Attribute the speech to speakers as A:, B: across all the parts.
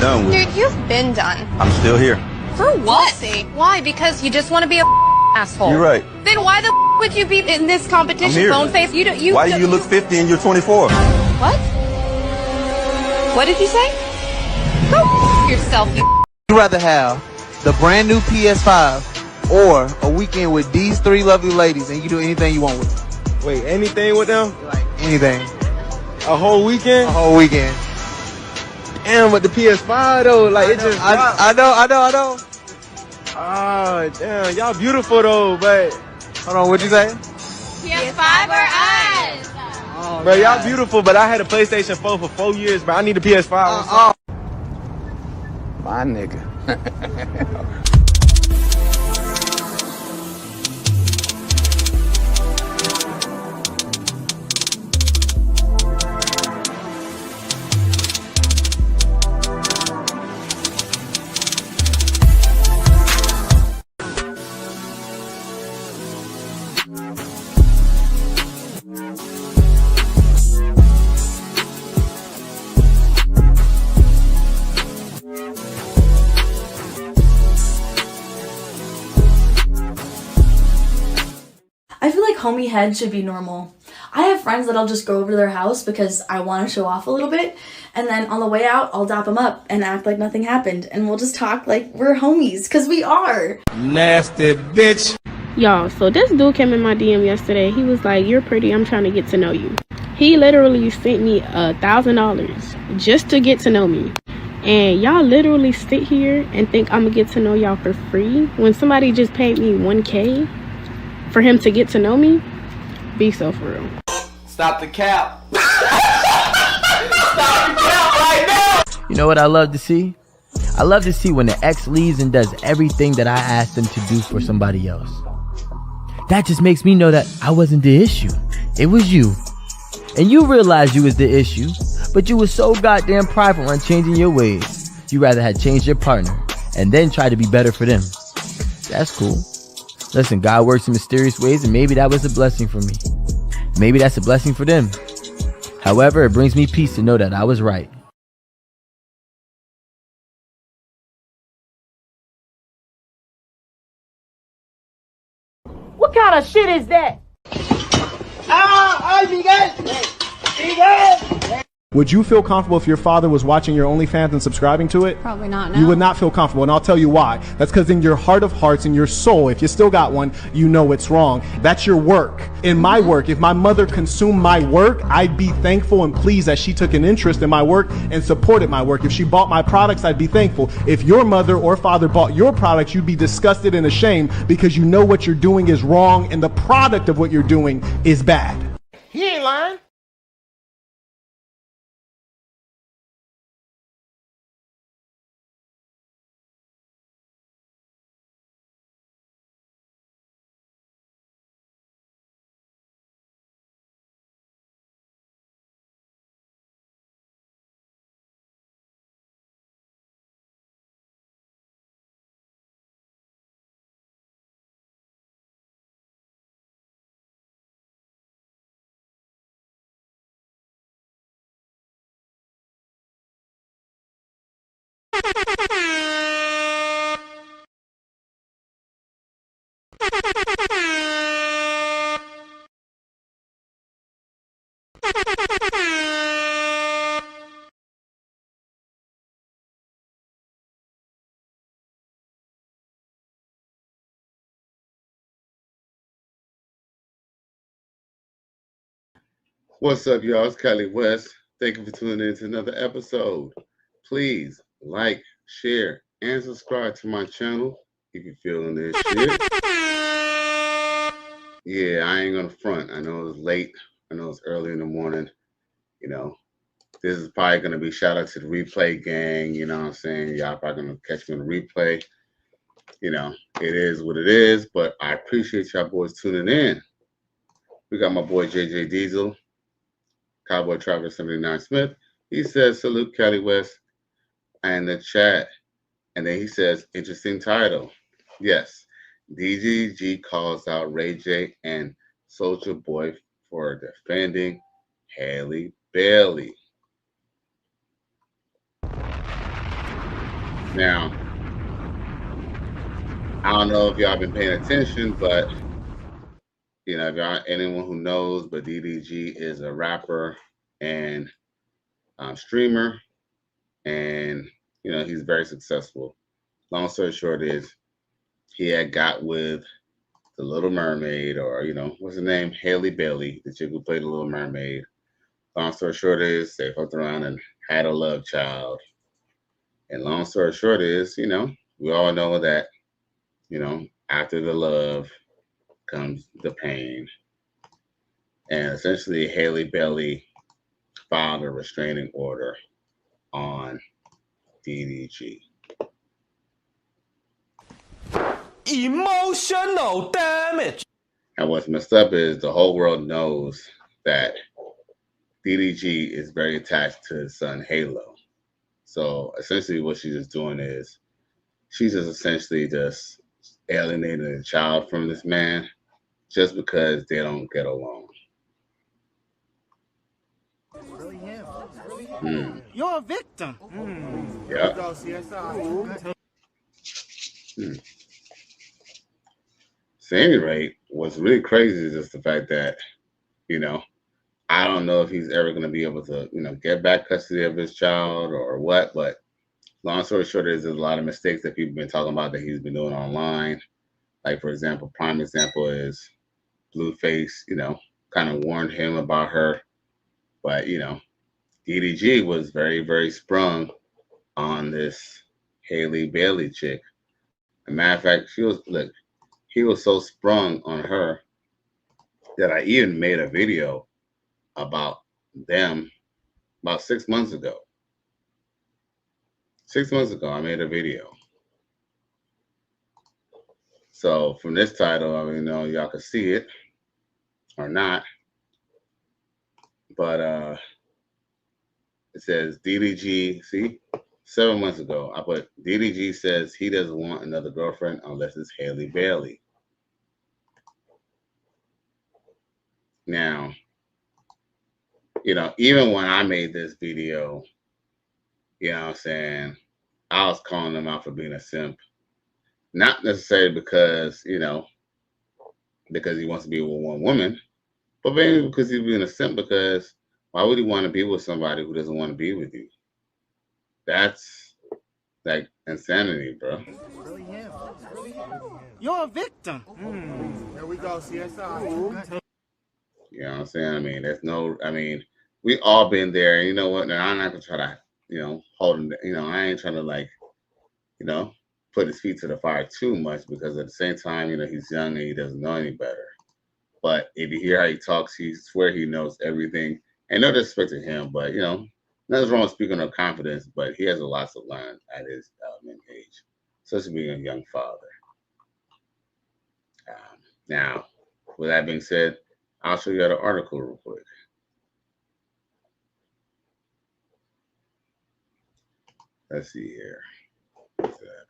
A: done with.
B: Dude, you've been done.
A: I'm still here.
B: For what? Why? Because you just want to be a asshole.
A: You're right.
B: Then why the would you be in this competition, phone face?
A: Why do you look 50 and you're 24?
B: What? What did you say? Go yourself, you.
C: Would you rather have the brand new PS5 or a weekend with these three lovely ladies and you do anything you want with them?
D: Wait, anything with them?
C: Like anything.
D: A whole weekend?
C: A whole weekend.
D: Damn, with the PS5 though, like it just.
C: I know.
D: Oh, damn, y'all beautiful though, but.
C: Hold on, what'd you say?
B: PS5 or us?
D: Oh, bro, y'all beautiful, but I had a PlayStation 4 for 4 years, but I need a PS5.
E: My nigga.
F: I feel like homie head should be normal. I have friends that I'll just go over to their house because I want to show off a little bit, and then on the way out, I'll dap them up and act like nothing happened, and we'll just talk like we're homies, because we are.
D: Nasty bitch.
G: Y'all, so this dude came in my DM yesterday. He was like, "You're pretty, I'm trying to get to know you." He literally sent me $1,000 just to get to know me. And y'all literally sit here and think I'm gonna get to know y'all for free when somebody just paid me $1K for him to get to know me? Be so for real.
C: Stop the cap. Stop the cap right now.
H: You know what I love to see? I love to see when the ex leaves and does everything that I asked them to do for somebody else. That just makes me know that I wasn't the issue. It was you. And you realized you was the issue, but you was so goddamn prideful on changing your ways. You rather had changed your partner and then try to be better for them. That's cool. Listen, God works in mysterious ways, and maybe that was a blessing for me. Maybe that's a blessing for them. However, it brings me peace to know that I was right.
I: What kind of shit is that?
J: Would you feel comfortable if your father was watching your OnlyFans and subscribing to it?
B: Probably not, no.
J: You would not feel comfortable, and I'll tell you why. That's because in your heart of hearts, in your soul, if you still got one, you know it's wrong. That's your work. In my work, if my mother consumed my work, I'd be thankful and pleased that she took an interest in my work and supported my work. If she bought my products, I'd be thankful. If your mother or father bought your products, you'd be disgusted and ashamed because you know what you're doing is wrong and the product of what you're doing is bad.
I: He ain't lying.
K: What's up, y'all? It's Kelly West. Thank you for tuning in to another episode. Please like, share, and subscribe to my channel if you're feeling this shit. Yeah, I ain't gonna front. I know it's late. I know it's early in the morning. You know, this is probably gonna be shout out to the replay gang. You know what I'm saying? Y'all probably gonna catch me on the replay. You know, it is what it is, but I appreciate y'all boys tuning in. We got my boy JJ Diesel. Cowboy Travis 79 Smith. He says, salute Cali West and the chat. And then he says, interesting title. Yes, DDG calls out Ray J and Souljah Boy for defending Hailey Bailey. Now, I don't know if y'all been paying attention, but you know, if y'all anyone who knows, but DDG is a rapper and streamer, and you know he's very successful. Long story short is he had got with the Little Mermaid, or you know, what's her name, Hailey Bailey, the chick who played the Little Mermaid. Long story short is they fucked around and had a love child. And long story short is, you know, we all know that, you know, after the love comes the pain. And essentially, Hailey Bailey filed a restraining order on DDG.
E: Emotional damage.
K: And what's messed up is the whole world knows that DDG is very attached to his son Halo. So essentially, what she's just doing is she's just essentially just alienating a child from this man just because they don't get along.
I: You're a victim.
K: Yeah. So at any rate, what's really crazy is just the fact that, you know, I don't know if he's ever going to be able to, you know, get back custody of his child or what, but long story short is there's a lot of mistakes that people have been talking about that he's been doing online. Like, for example, prime example is Blueface, you know, kind of warned him about her. But, you know, DDG was very, very sprung on this Hailey Bailey chick. As a matter of fact, he was so sprung on her that I even made a video about them about 6 months ago. 6 months ago, I made a video. So from this title, I mean, you know, y'all can see it or not. But it says DDG, see, 7 months ago, I put DDG says he doesn't want another girlfriend unless it's Hailey Bailey. Now, you know, even when I made this video, you know what I'm saying, I was calling him out for being a simp. Not necessarily because, you know, because he wants to be with one woman, but maybe because he's being a simp, because why would he want to be with somebody who doesn't want to be with you? That's like insanity, bro.
I: You're a victim. There we go, CSI.
K: You know what I'm saying? I mean, there's no, I mean, we all been there. And you know what? And I'm not going to try to, you know, hold him, you know, I ain't trying to like, you know, put his feet to the fire too much, because at the same time, you know, he's young and he doesn't know any better. But if you hear how he talks, he swear he knows everything. And no disrespect to him, but, you know, nothing's wrong with speaking of confidence, but he has a lot to learn at his age, especially being a young father. Now, with that being said, I'll show you the article real quick. Let's see here. What's that?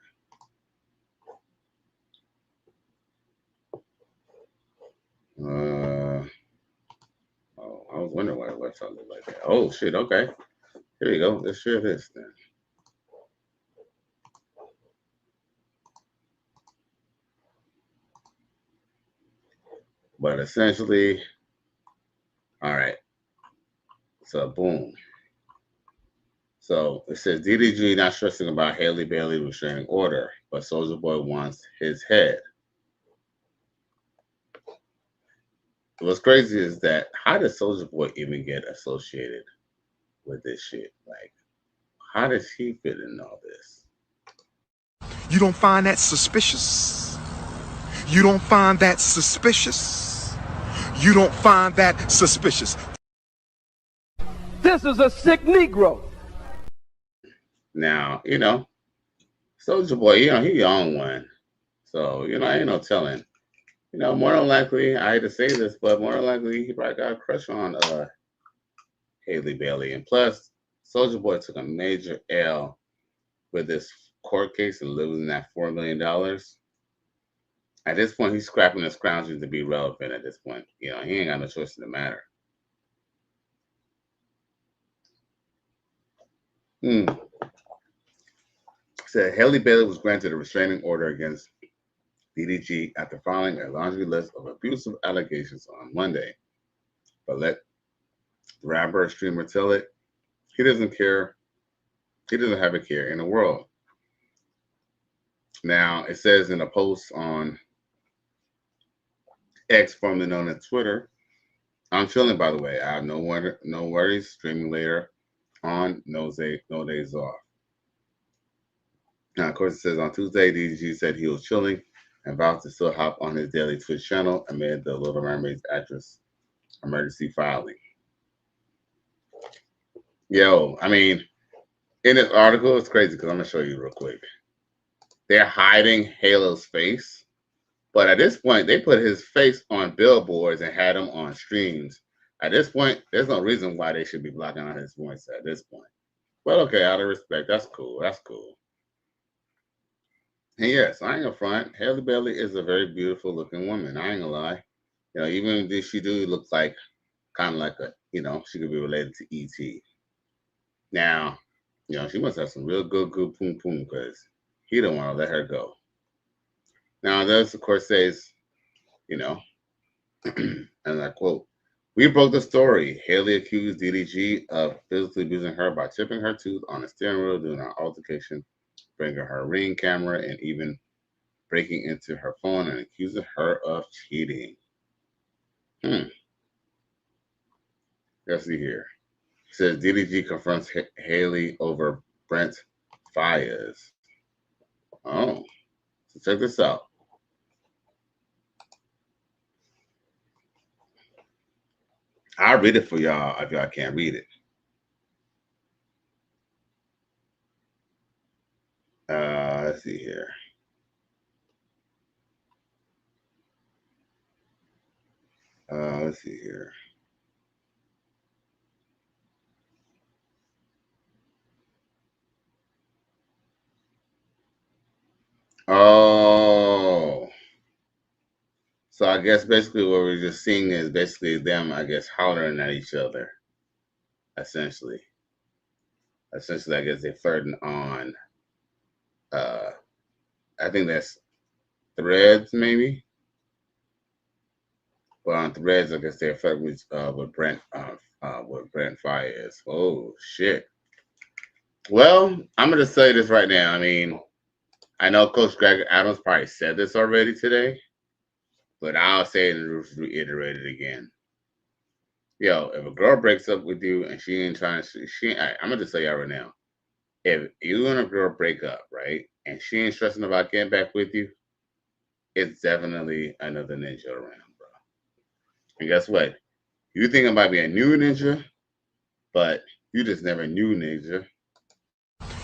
K: Oh, I was wondering why the website looked like that. Oh shit, okay. Here you go. Let's share this then. But essentially, all right. So boom. So it says DDG not stressing about Hailey Bailey restraining order, but Soulja Boy wants his head. What's crazy is that how did Soulja Boy even get associated with this shit? Like, how does he fit in all this?
L: You don't find that suspicious? You don't find that suspicious? You don't find that suspicious?
E: This is a sick Negro.
K: Now, you know, Soulja Boy, you know, he on one. So, you know, ain't no telling. You know, more than likely, I hate to say this, but more than likely, he probably got a crush on Hailey Bailey. And plus, Soulja Boy took a major L with this court case and losing that $4 million. At this point, he's scrapping his scrounging to be relevant at this point. You know, he ain't got no choice in the matter. said Hailey Bailey was granted a restraining order against DDG after filing a laundry list of abusive allegations on Monday. But let the rapper streamer tell it, he doesn't care. He doesn't have a care in the world. Now, it says in a post on X, formerly known as Twitter, I'm chilling, by the way. I have no worries. Streaming later on, no days off. Now, of course, it says on Tuesday, DDG said he was chilling and vowed to still hop on his daily Twitch channel amid the Little Mermaid's actress emergency filing. Yo, I mean, in this article, it's crazy because I'm going to show you real quick. They're hiding Halo's face, but at this point, they put his face on billboards and had him on streams. At this point, there's no reason why they should be blocking out his voice at this point. But okay, out of respect, that's cool. That's cool. And yes, I ain't gonna front. Hailey Bailey is a very beautiful looking woman. I ain't gonna lie. You know, even if she do look like kind of like a, you know, she could be related to E.T. Now, you know, she must have some real good poom poom because he don't want to let her go. Now, this, of course, says, you know, and I quote, "We broke the story. Hailey accused DDG of physically abusing her by chipping her tooth on a steering wheel during an altercation, bringing her Ring camera, and even breaking into her phone and accusing her of cheating." Let's see here. It says DDG confronts Hailey over Brent Fires. Oh, so check this out. I'll read it for y'all if y'all can't read it. Let's see here. Let's see here. Oh, so I guess basically what we're just seeing is basically them, I guess, hollering at each other. Essentially, I guess they're flirting on. I think that's Threads, maybe. But on Threads, I guess they're flirting with Brent Fires. Oh shit. Well, I'm gonna say this right now. I mean, I know Coach Greg Adams probably said this already today, but I'll say it and reiterate it again. Yo, if a girl breaks up with you and she ain't trying to, I'm gonna just tell y'all right now. If you and a girl break up, right, and she ain't stressing about getting back with you, it's definitely another ninja around, bro. And guess what? You think it might be a new ninja, but you just never knew ninja.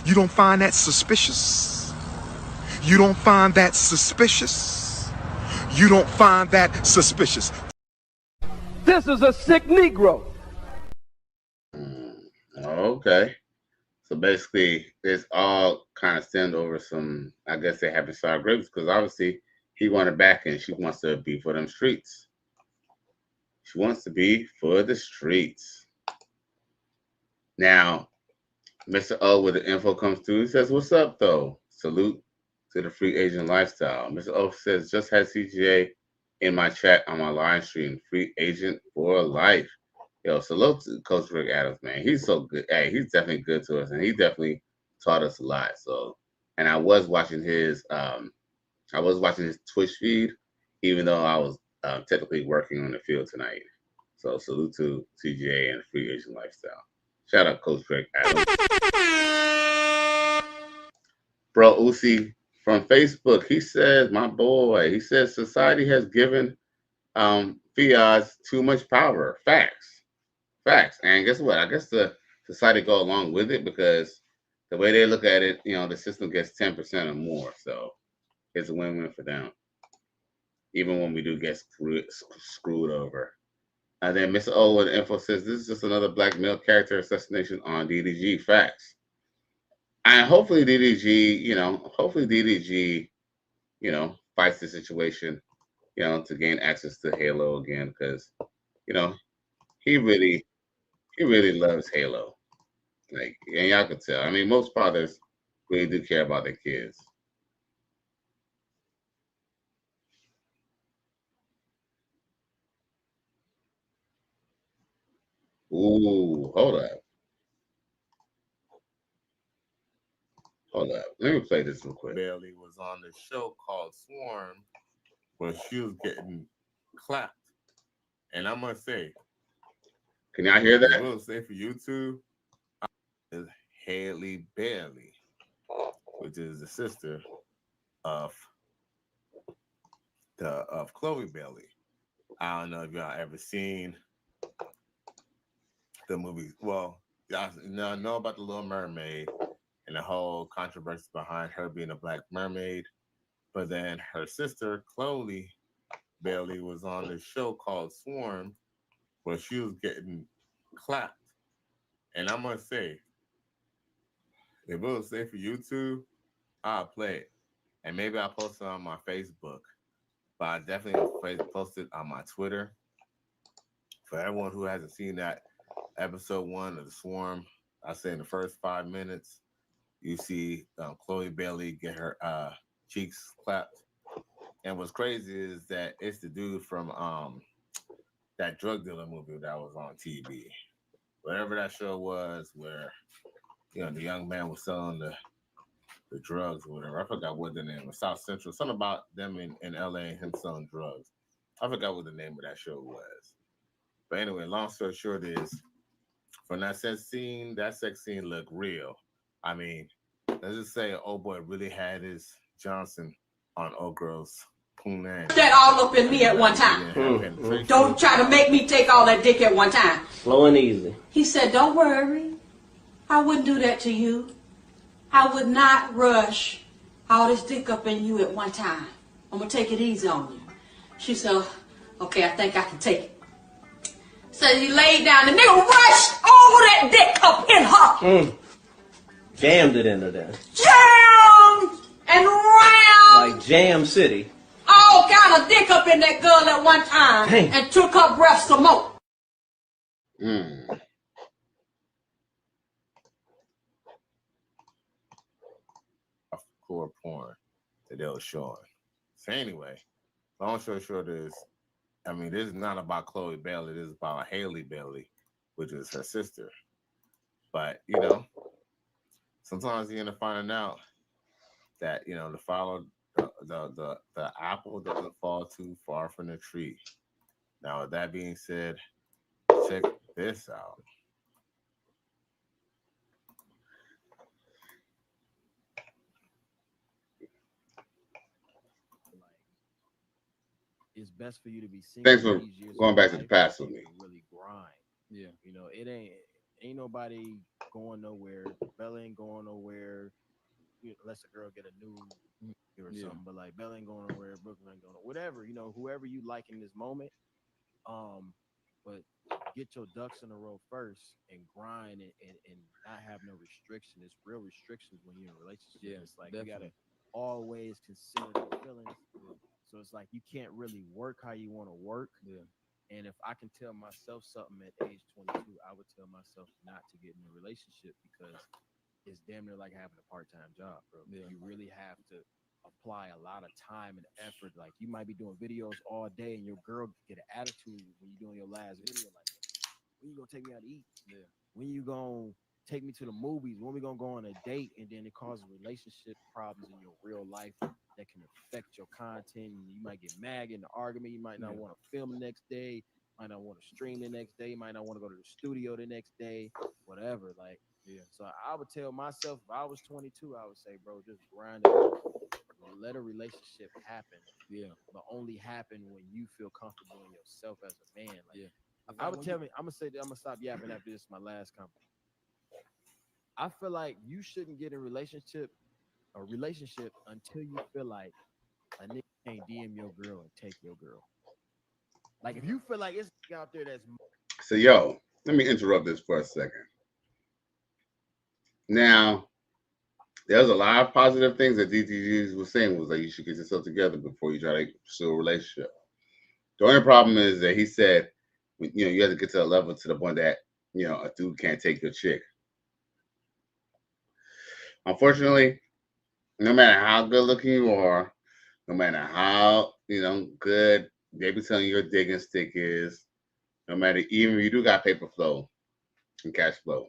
L: You don't find that suspicious? You don't find that suspicious? You don't find that suspicious?
E: This is a sick Negro.
K: Okay. So basically, it's all kind of stemmed over some, I guess they haven't sour grapes because obviously he wanted back and she wants to be for them streets. She wants to be for the streets. Now, Mr. O with the info comes through. He says, "What's up, though? Salute to the free agent lifestyle." Mr. O says, "Just had CGA in my chat on my live stream. Free agent for life." Yo, salute to Coach Rick Adams, man. He's so good. Hey, he's definitely good to us, and he definitely taught us a lot. So, and I was watching his Twitch feed, even though I was technically working on the field tonight. So, salute to CGA and free agent lifestyle. Shout out Coach Rick Adams. Bro Uzi from Facebook, he says, my boy, he says society has given Fiaz too much power. Facts. And guess what? I guess the society go along with it because the way they look at it, you know, the system gets 10% or more. So it's a win-win for them. Even when we do get screwed over. And then Mr. O with the info says, "This is just another black male character assassination on DDG." Facts. And hopefully DDG, fights the situation, to gain access to Halo again, because, he really loves Halo. Like, and y'all could tell. I mean, most fathers really do care about their kids. Ooh, hold up. Hold up. Let me play this real quick.
M: Bailey was on this show called Swarm where she was getting clapped. And I'm going to say,
K: can y'all hear that?
M: I will say for YouTube, is Hailey Bailey, which is the sister of Chloe Bailey. I don't know if y'all ever seen the movie. Well, y'all know about The Little Mermaid and the whole controversy behind her being a black mermaid. But then her sister, Chloe Bailey, was on this show called Swarm where she was getting clapped. And I'm going to say, if it was safe for YouTube, I'll play it. And maybe I'll post it on my Facebook. But I definitely post it on my Twitter. For everyone who hasn't seen that episode 1 of The Swarm, I say in the first 5 minutes, you see Chloe Bailey get her cheeks clapped. And what's crazy is that it's the dude from that drug dealer movie that was on TV. Whatever that show was, where the young man was selling the drugs or whatever. I forgot what the name was. South Central. Something about them in LA and him selling drugs. I forgot what the name of that show was. But anyway, long story short is, from that sex scene looked real. I mean, let's just say old boy really had his Johnson on old girl's punani.
N: That all up in me at one time. Don't try to make me take all that dick at one time.
O: Slow and easy.
N: He said, don't worry. I wouldn't do that to you. I would not rush all this dick up in you at one time. I'm going to take it easy on you. She said, okay, I think I can take it. So he laid down. The nigga rushed all that dick up in her.
O: Jammed it into there.
N: Jammed and round.
O: Like Jam City.
N: All kind of dick up in that girl at one time.
O: Dang.
N: And took her breath some more.
M: Core porn that they were showing. So anyway, long story short is, I mean, this is not about Chloe Bailey. This is about Hailey Bailey, which is her sister. But sometimes you end up finding out that the apple doesn't fall too far from the tree. Now, with that being said, check this out.
H: It's best for you to be single.
K: Thanks for going back to the past with me.
H: Really grind. Yeah. It ain't nobody going nowhere. Bella ain't going nowhere. Unless a girl get a new or something. But like Bella ain't going nowhere. Brooklyn ain't going nowhere. Whatever. Whoever you like in this moment. But get your ducks in a row first and grind and not have no restriction. It's real restrictions when you're in a relationship. Yeah, it's like definitely. You gotta always consider the feelings. Yeah. So it's like you can't really work how you want to work. Yeah. And if I can tell myself something at age 22, I would tell myself not to get in a relationship because it's damn near like having a part-time job, bro. Yeah. You really have to apply a lot of time and effort. Like you might be doing videos all day and your girl get an attitude when you're doing your last video. Like, when you gonna take me out to eat? Yeah. When you gonna take me to the movies? When we gonna go on a date? And then it causes relationship problems in your real life that can affect your content. You might get mad in the argument. You might not want to film the next day. Might not want to stream the next day. You might not want to go to the studio the next day. Whatever. Like, So I would tell myself, if I was 22, I would say, bro, just grind it. Let a relationship happen. Yeah. But only happen when you feel comfortable in yourself as a man. Like, I would tell me, I'm gonna stop yapping after this. My last comment. I feel like you shouldn't get a relationship until you feel like a nigga can't DM your girl and take your girl. Like if you feel like it's out there that's
K: so let me interrupt this for a second. Now, there's a lot of positive things that DDG was saying was like you should get yourself together before you try to pursue a relationship. The only problem is that he said you have to get to a level to the point that a dude can't take your chick. Unfortunately, no matter how good looking you are, no matter how, good they be telling you your digging stick is, no matter even if you do got paper flow and cash flow,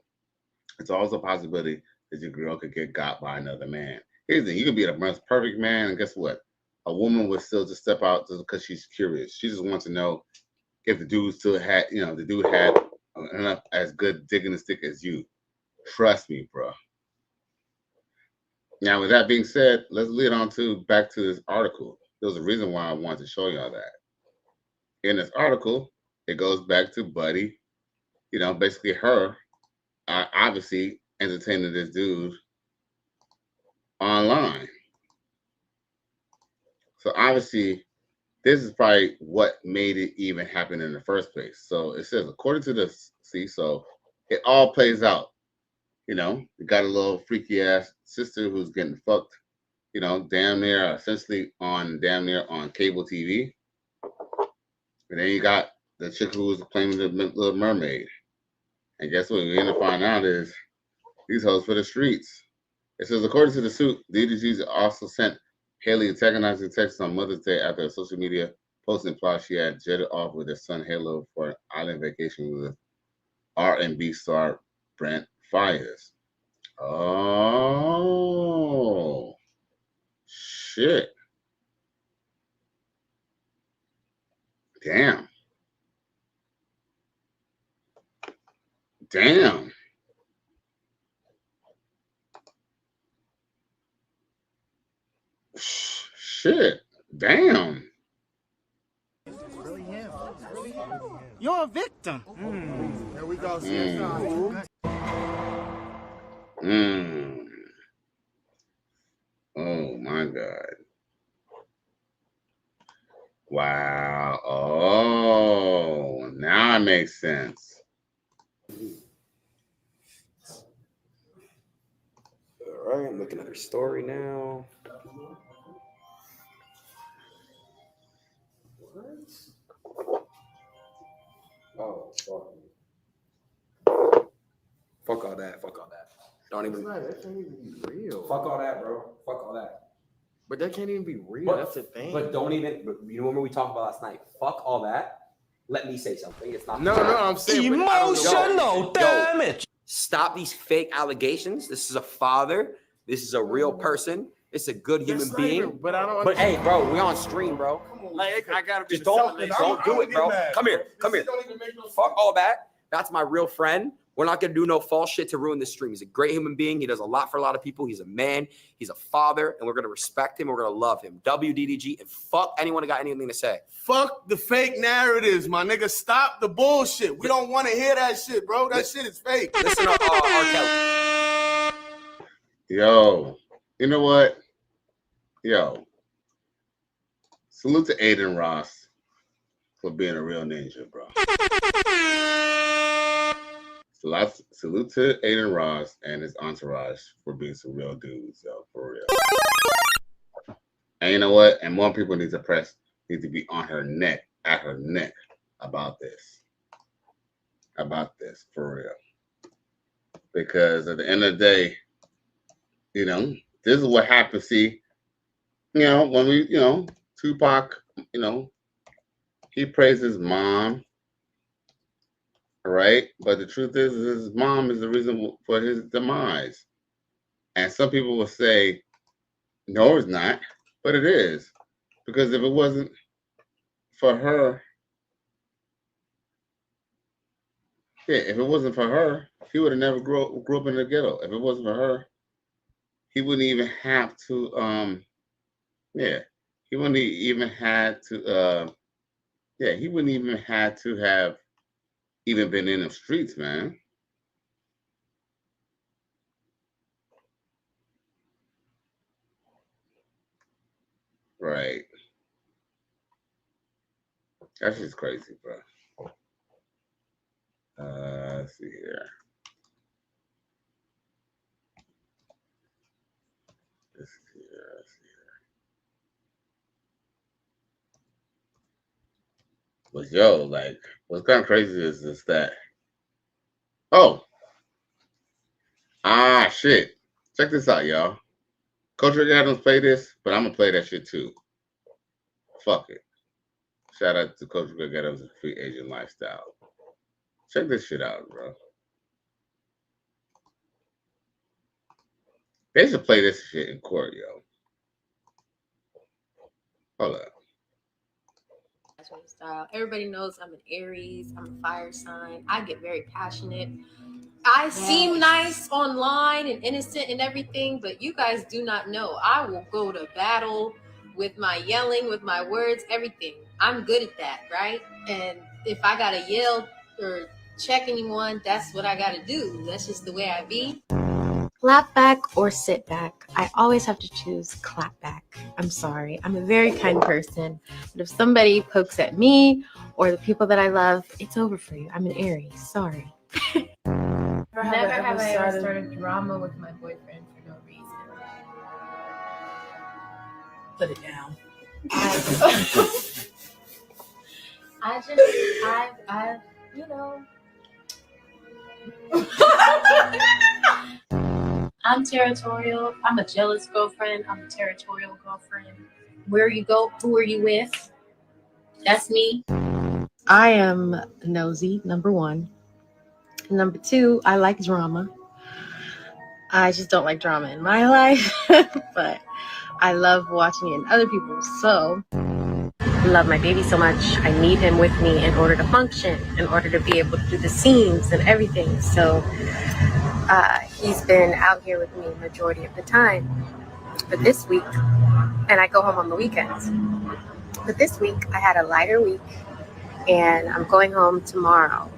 K: it's always a possibility that your girl could get got by another man. Here's the thing, you could be the most perfect man, and guess what? A woman would still just step out just because she's curious. She just wants to know if the dude still had, the dude had enough as good digging the stick as you. Trust me, bro. Now, with that being said, let's lead on back to this article. There's a reason why I wanted to show y'all that. In this article, it goes back to Buddy, basically her, obviously entertaining this dude online. So obviously, this is probably what made it even happen in the first place. So it says, according to this, so it all plays out. You got a little freaky ass sister who's getting fucked, damn near on cable TV. And then you got the chick who was playing the Little Mermaid. And guess what? We're going to find out is these hoes for the streets. It says, according to the suit, DDG also sent Hailey antagonizing text on Mother's Day after a social media post implied she had jetted off with her son Halo for an island vacation with R&B star Brent Fires. Oh, shit. Damn. Shit. Damn.
I: You're a victim. Here we go, CSI.
K: Oh my God. Wow. Oh, now it makes sense.
P: All right, I'm looking at her story now. Oh, fuck all that. Don't even.
I: That can't even be real.
P: Fuck all that, bro. Fuck all that.
I: But that can't even be real.
P: But,
I: That's the thing.
P: But don't even. But you remember we talked about last night? Fuck all that. Let me say something. It's not.
I: No, I'm saying
P: emotional damage. Stop these fake allegations. This is a father. This is a real person. It's a good human being.
I: But I don't.
P: But hey, bro, we on stream, bro.
I: Like I gotta
P: just don't do it, bro. Come here. Fuck all that. That's my real friend. We're not gonna do no false shit to ruin this stream. He's a great human being. He does a lot for a lot of people. He's a man. He's a father, and we're gonna respect him. We're gonna love him. WDDG, and fuck anyone that got anything to say.
I: Fuck the fake narratives, my nigga. Stop the bullshit. We don't want to hear that shit, bro. That shit is fake.
P: Listen to R. Kelly.
K: Yo, you know what? Yo, salute to Aiden Ross for being a real ninja, bro. Salute to Aiden Ross and his entourage for being some real dudes, yo, for real. And you know what? And more people need to be on her neck, at her neck about this. For real. Because at the end of the day, this is what happens. See, when we, Tupac, he praised his mom, right? But the truth is his mom is the reason for his demise. And some people will say, no, it's not, but it is. Because if it wasn't for her, he would have never grew up in the ghetto. If it wasn't for her, he wouldn't even have to, he wouldn't even have even been in the streets, man. Right. That's just crazy, bro. Let's see here. But yo, like, what's kind of crazy is that, shit. Check this out, y'all. Coach Rick Adams played this, but I'm gonna play that shit too. Fuck it. Shout out to Coach Rick Adams and Free Agent Lifestyle. Check this shit out, bro. They should play this shit in court, yo. Hold up.
Q: Style. Everybody knows I'm an Aries. I'm a fire sign. I get very passionate. I seem nice online and innocent and everything, but you guys do not know. I will go to battle with my yelling, with my words, everything. I'm good at that, right? And if I gotta yell or check anyone, that's what I gotta do. That's just the way I be. Clap back or sit back. I always have to choose clap back. I'm sorry. I'm a very kind person. But if somebody pokes at me or the people that I love, it's over for you. I'm an Aries. Sorry. Never have I ever started drama with my boyfriend for no reason.
R: Put it down.
Q: I've, you know. I'm territorial. I'm a jealous girlfriend. I'm a territorial girlfriend. Where you go, who are you with? That's me. I am nosy, number one. Number two, I like drama. I just don't like drama in my life, but I love watching it in other people's. So, I love my baby so much. I need him with me in order to function, in order to be able to do the scenes and everything. So, he's been out here with me majority of the time. But this week, and I go home on the weekends. But this week, I had a lighter week, and I'm going home tomorrow.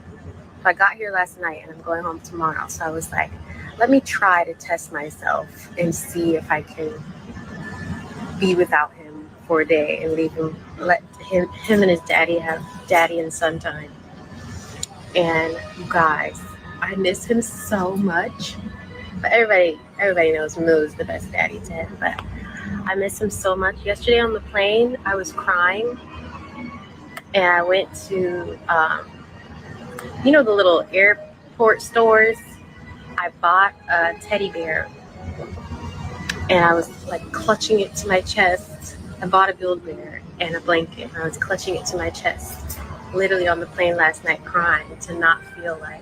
Q: So I got here last night, and I'm going home tomorrow. So I was like, let me try to test myself and see if I can be without him for a day and leave him, let him and his daddy have daddy and son time. And you guys, I miss him so much. But everybody knows Moo's the best daddy to him. But I miss him so much. Yesterday on the plane, I was crying. And I went to, you know, the little airport stores. I bought a teddy bear. And I was like clutching it to my chest. I bought a Build-A-Bear and a blanket. And I was clutching it to my chest. Literally on the plane last night crying to not feel like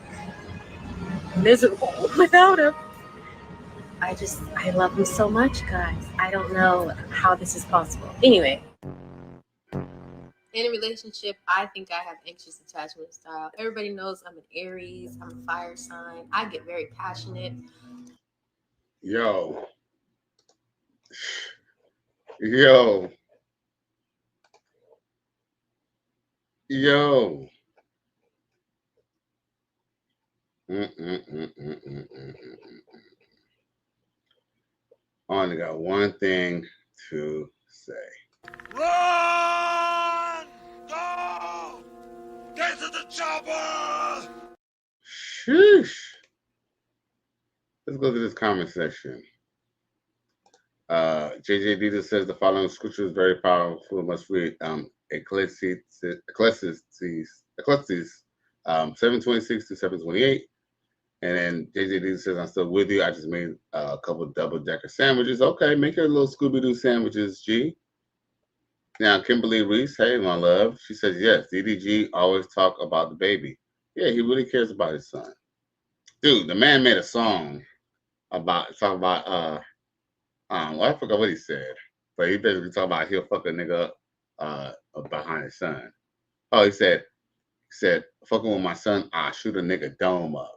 Q: miserable without him. I love him so much, guys. I don't know how this is possible. Anyway. In a relationship, I think I have anxious attachment style. Everybody knows I'm an Aries. I'm a fire sign. I get very passionate.
K: Yo. I only got one thing to say.
L: Run! Go! Get to the chopper!
K: Sheesh. Let's go to this comment section. JJ Dita says the following scripture is very powerful. Must read Ecclesiastes 7:26 to 7:28. And then JJ Dita says, I'm still with you. I just made a couple double-decker sandwiches. Okay, make your little Scooby-Doo sandwiches, G. Now, Kimberly Reese, hey, my love. She says, yes, DDG always talk about the baby. Yeah, he really cares about his son. Dude, the man made a song about, I forgot what he said. But he basically talked about he'll fuck a nigga behind his son. Oh, he said, fucking with my son, I'll shoot a nigga dome up.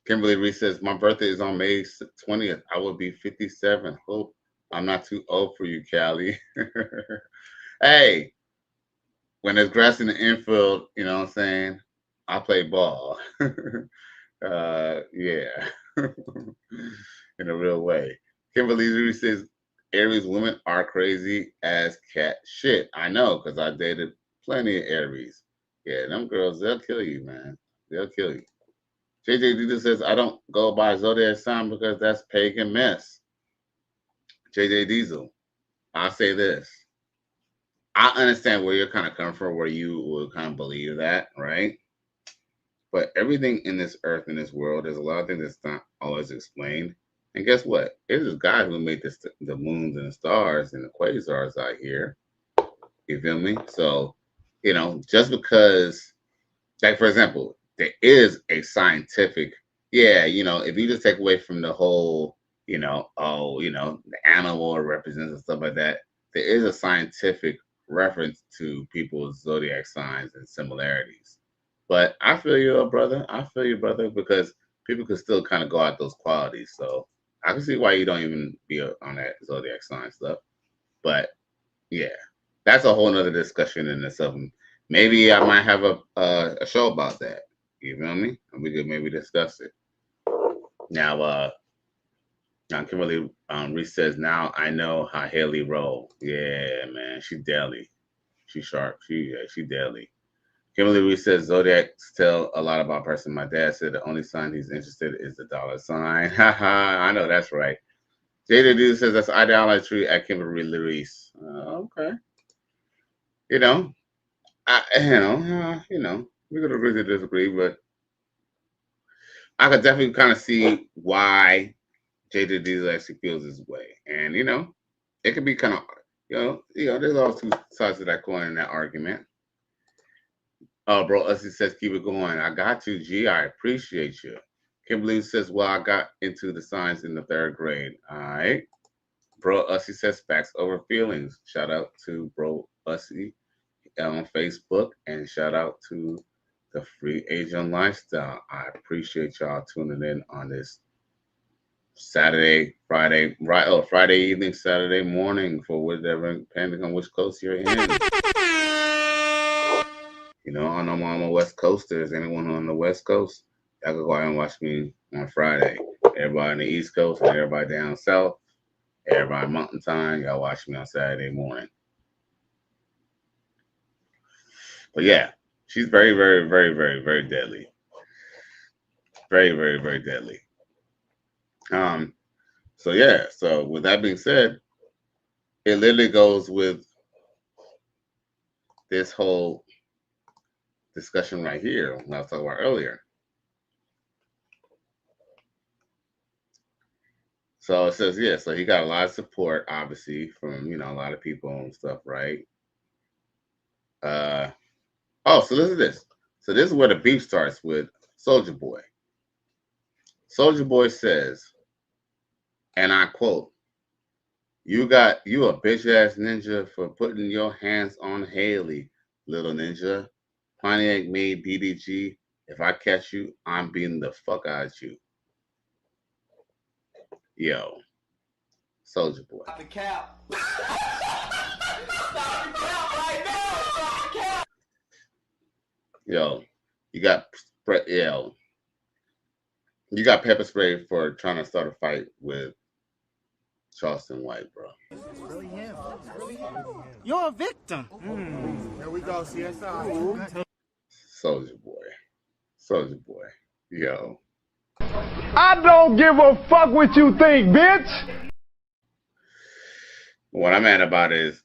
K: Kimberly Reese says, my birthday is on May 20th. I will be 57. Hope I'm not too old for you, Callie. Hey, when there's grass in the infield, you know what I'm saying? I play ball. Yeah. In a real way. Kimberly Reese says, Aries women are crazy as cat shit. I know, because I dated plenty of Aries. Yeah, them girls, they'll kill you, man. They'll kill you. JJ Dita says, I don't go by zodiac sign because that's pagan mess. JJ Diesel, I'll say this. I understand where you're kind of coming from, where you will kind of believe that, right? But everything in this earth, in this world, there's a lot of things that's not always explained. And guess what? It is God who made this, the moons and the stars and the quasars out here. You feel me? So, you know, just because, like, for example, there is a scientific, yeah, you know, if you just take away from the whole, you know, oh, you know, the animal represents and stuff like that, there is a scientific reference to people's zodiac signs and similarities. But I feel you, brother. I feel you, brother, because people could still kind of go out those qualities. So I can see why you don't even be on that zodiac sign stuff. But yeah, that's a whole nother discussion in itself. Maybe I might have a show about that. You feel me? And we could maybe discuss it. Now, Kimberly Reese says, now I know how Hailey roll. Yeah, man, she deadly. She sharp. She deadly. Kimberly Reese says, zodiacs tell a lot about a person. My dad said the only sign he's interested in is the dollar sign. Haha, I know that's right. DDG says that's idolatry at Kimberly Reese. Okay. You know, we could agree to disagree, but I could definitely kind of see why JDD actually feels this way. And, you know, it could be kind of, there's all two sides of that coin in that argument. Oh, bro, Ussie says, keep it going. I got you, G. I appreciate you. Kimberly says, well, I got into the science in the 3rd grade. All right. Bro, Ussie says, facts over feelings. Shout out to Bro Ussie on Facebook, and shout out to the Free Agent Lifestyle. I appreciate y'all tuning in on this Friday evening, Saturday morning, for whatever, depending on which coast you're in. You know, I know I'm on the West Coast. There's anyone on the West Coast, y'all can go out and watch me on Friday. Everybody on the East Coast and everybody down south, everybody Mountain Time, y'all watch me on Saturday morning. But yeah, she's very, very, very, very, very deadly. Very, very, very deadly. So yeah, so with that being said, it literally goes with this whole discussion right here when I was talking about earlier. So it says, yeah, so he got a lot of support, obviously, from, you know, a lot of people and stuff, right? So listen to this. So this is where the beef starts with Souljah Boy. Souljah Boy says, and I quote, you a bitch ass ninja for putting your hands on Hailey, little ninja. Pontiac made DDG. If I catch you, I'm beating the fuck out of you. Yo, Souljah Boy.
I: Stop the cap.
K: Yo, you got pepper spray for trying to start a fight with Charleston White, bro.
S: Really him. You're a victim.
I: Here we go, CSI.
K: Souljah Boy. Yo.
E: I don't give a fuck what you think, bitch.
K: What I'm mad about is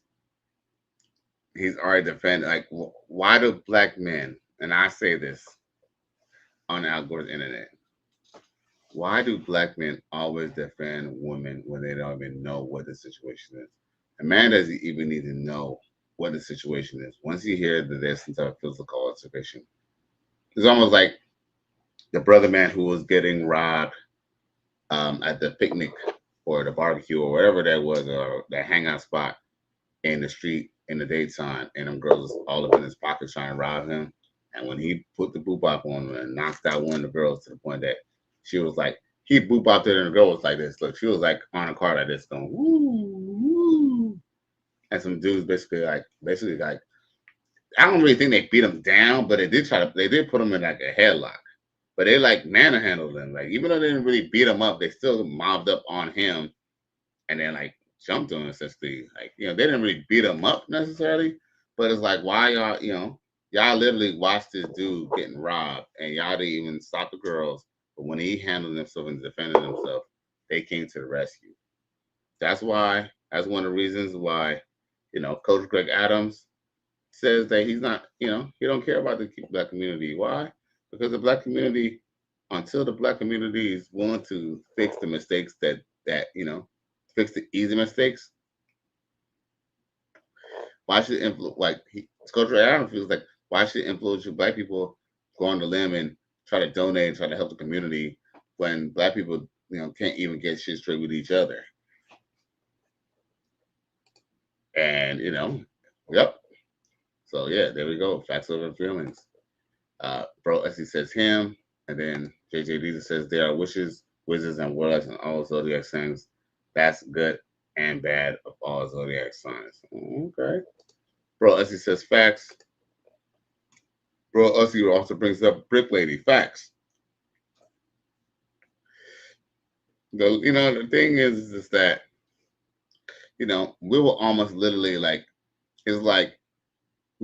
K: he's already defending, like, why do black men, and I say this on Al Gore's internet, why do black men always defend women when they don't even know what the situation is? A man doesn't even need to know what the situation is. Once you hear that there's some type of physical altercation, it's almost like the brother man who was getting robbed at the picnic or the barbecue or whatever that was, or the hangout spot in the street in the daytime, and them girls all up in his pocket trying to rob him. And when he put the boop bop on him and knocked out one of the girls to the point that she was like, he boop bopped it and the girl was like this. Look, she was like on a car like this going, woo, woo. And some dudes basically like, I don't really think they beat him down, but they did put him in like a headlock. But they like manhandled him. Like, even though they didn't really beat him up, they still mobbed up on him and then like jumped on him essentially. Like, you know, they didn't really beat him up necessarily, but it's like, why y'all, you know, y'all literally watched this dude getting robbed and y'all didn't even stop the girls. But when he handled himself and defended himself, they came to the rescue. That's one of the reasons why, you know, Coach Greg Adams says that he's not, you know, he don't care about the black community. Why? because the black community, until the black community is willing to fix the mistakes that fix the easy mistakes, why should Coach Ray Adams feels like, why should influential black people go on the limb and try to donate and try to help the community when black people can't even get shit straight with each other? And yep. So yeah, there we go. Facts over feelings. Bro Essie says him, and then JJ says there are wishes, wizards, and warlocks and all zodiac signs. That's good and bad of all zodiac signs. Okay. Bro Essie says facts. Bro Essie also brings up Brick Lady. Facts. The thing is that we will almost literally we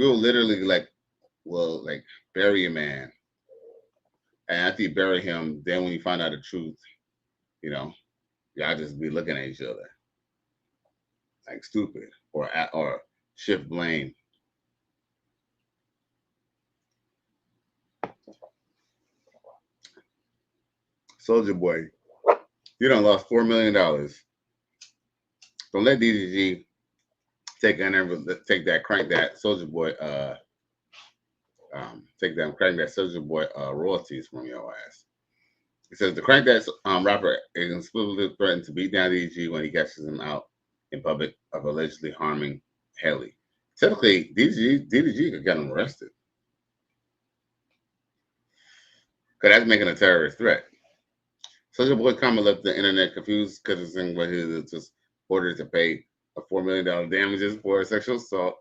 K: will literally bury a man, and after you bury him, then when you find out the truth, y'all just be looking at each other like stupid or shift blame. Soulja Boy, you done lost $4 million. Don't let DDG take that crank that Soulja Boy crank that Soulja Boy royalties from your ass. It says the crank that rapper is explicitly threatened to beat down DDG when he catches him out in public of allegedly harming Hailey. Typically, DDG could get him arrested because that's making a terrorist threat. Soulja Boy comment left the internet confused because it's saying what he was just ordered to pay a $4 million damages for sexual assault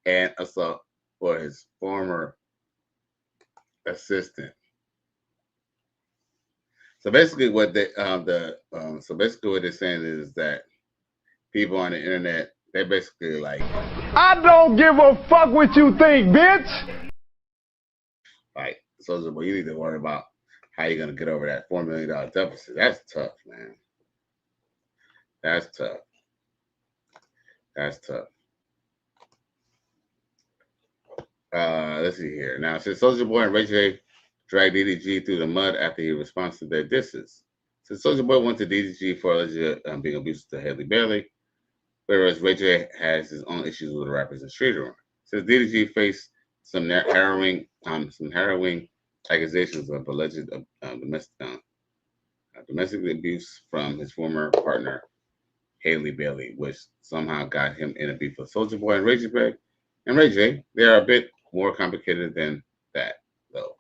K: and assault for his former assistant. So basically, what they're saying is that people on the internet, they're basically like,
E: I don't give a fuck what you think, bitch.
K: Like, Soulja Boy, you need to worry about how you're gonna get over that $4 million deficit. That's tough, man. That's tough. That's tough. Let's see here. Now, since Soulja Boy and Ray J dragged DDG through the mud after he responds to their disses. Since Soulja Boy went to DDG for alleged being abusive to Hailey Bailey, whereas Ray J has his own issues with the rappers in Street Room. Since DDG faced some harrowing accusations of alleged domestic abuse from his former partner, Hailey Bailey, which somehow got him in a beef with Soulja Boy and Ray J. They are a bit more complicated than that, though.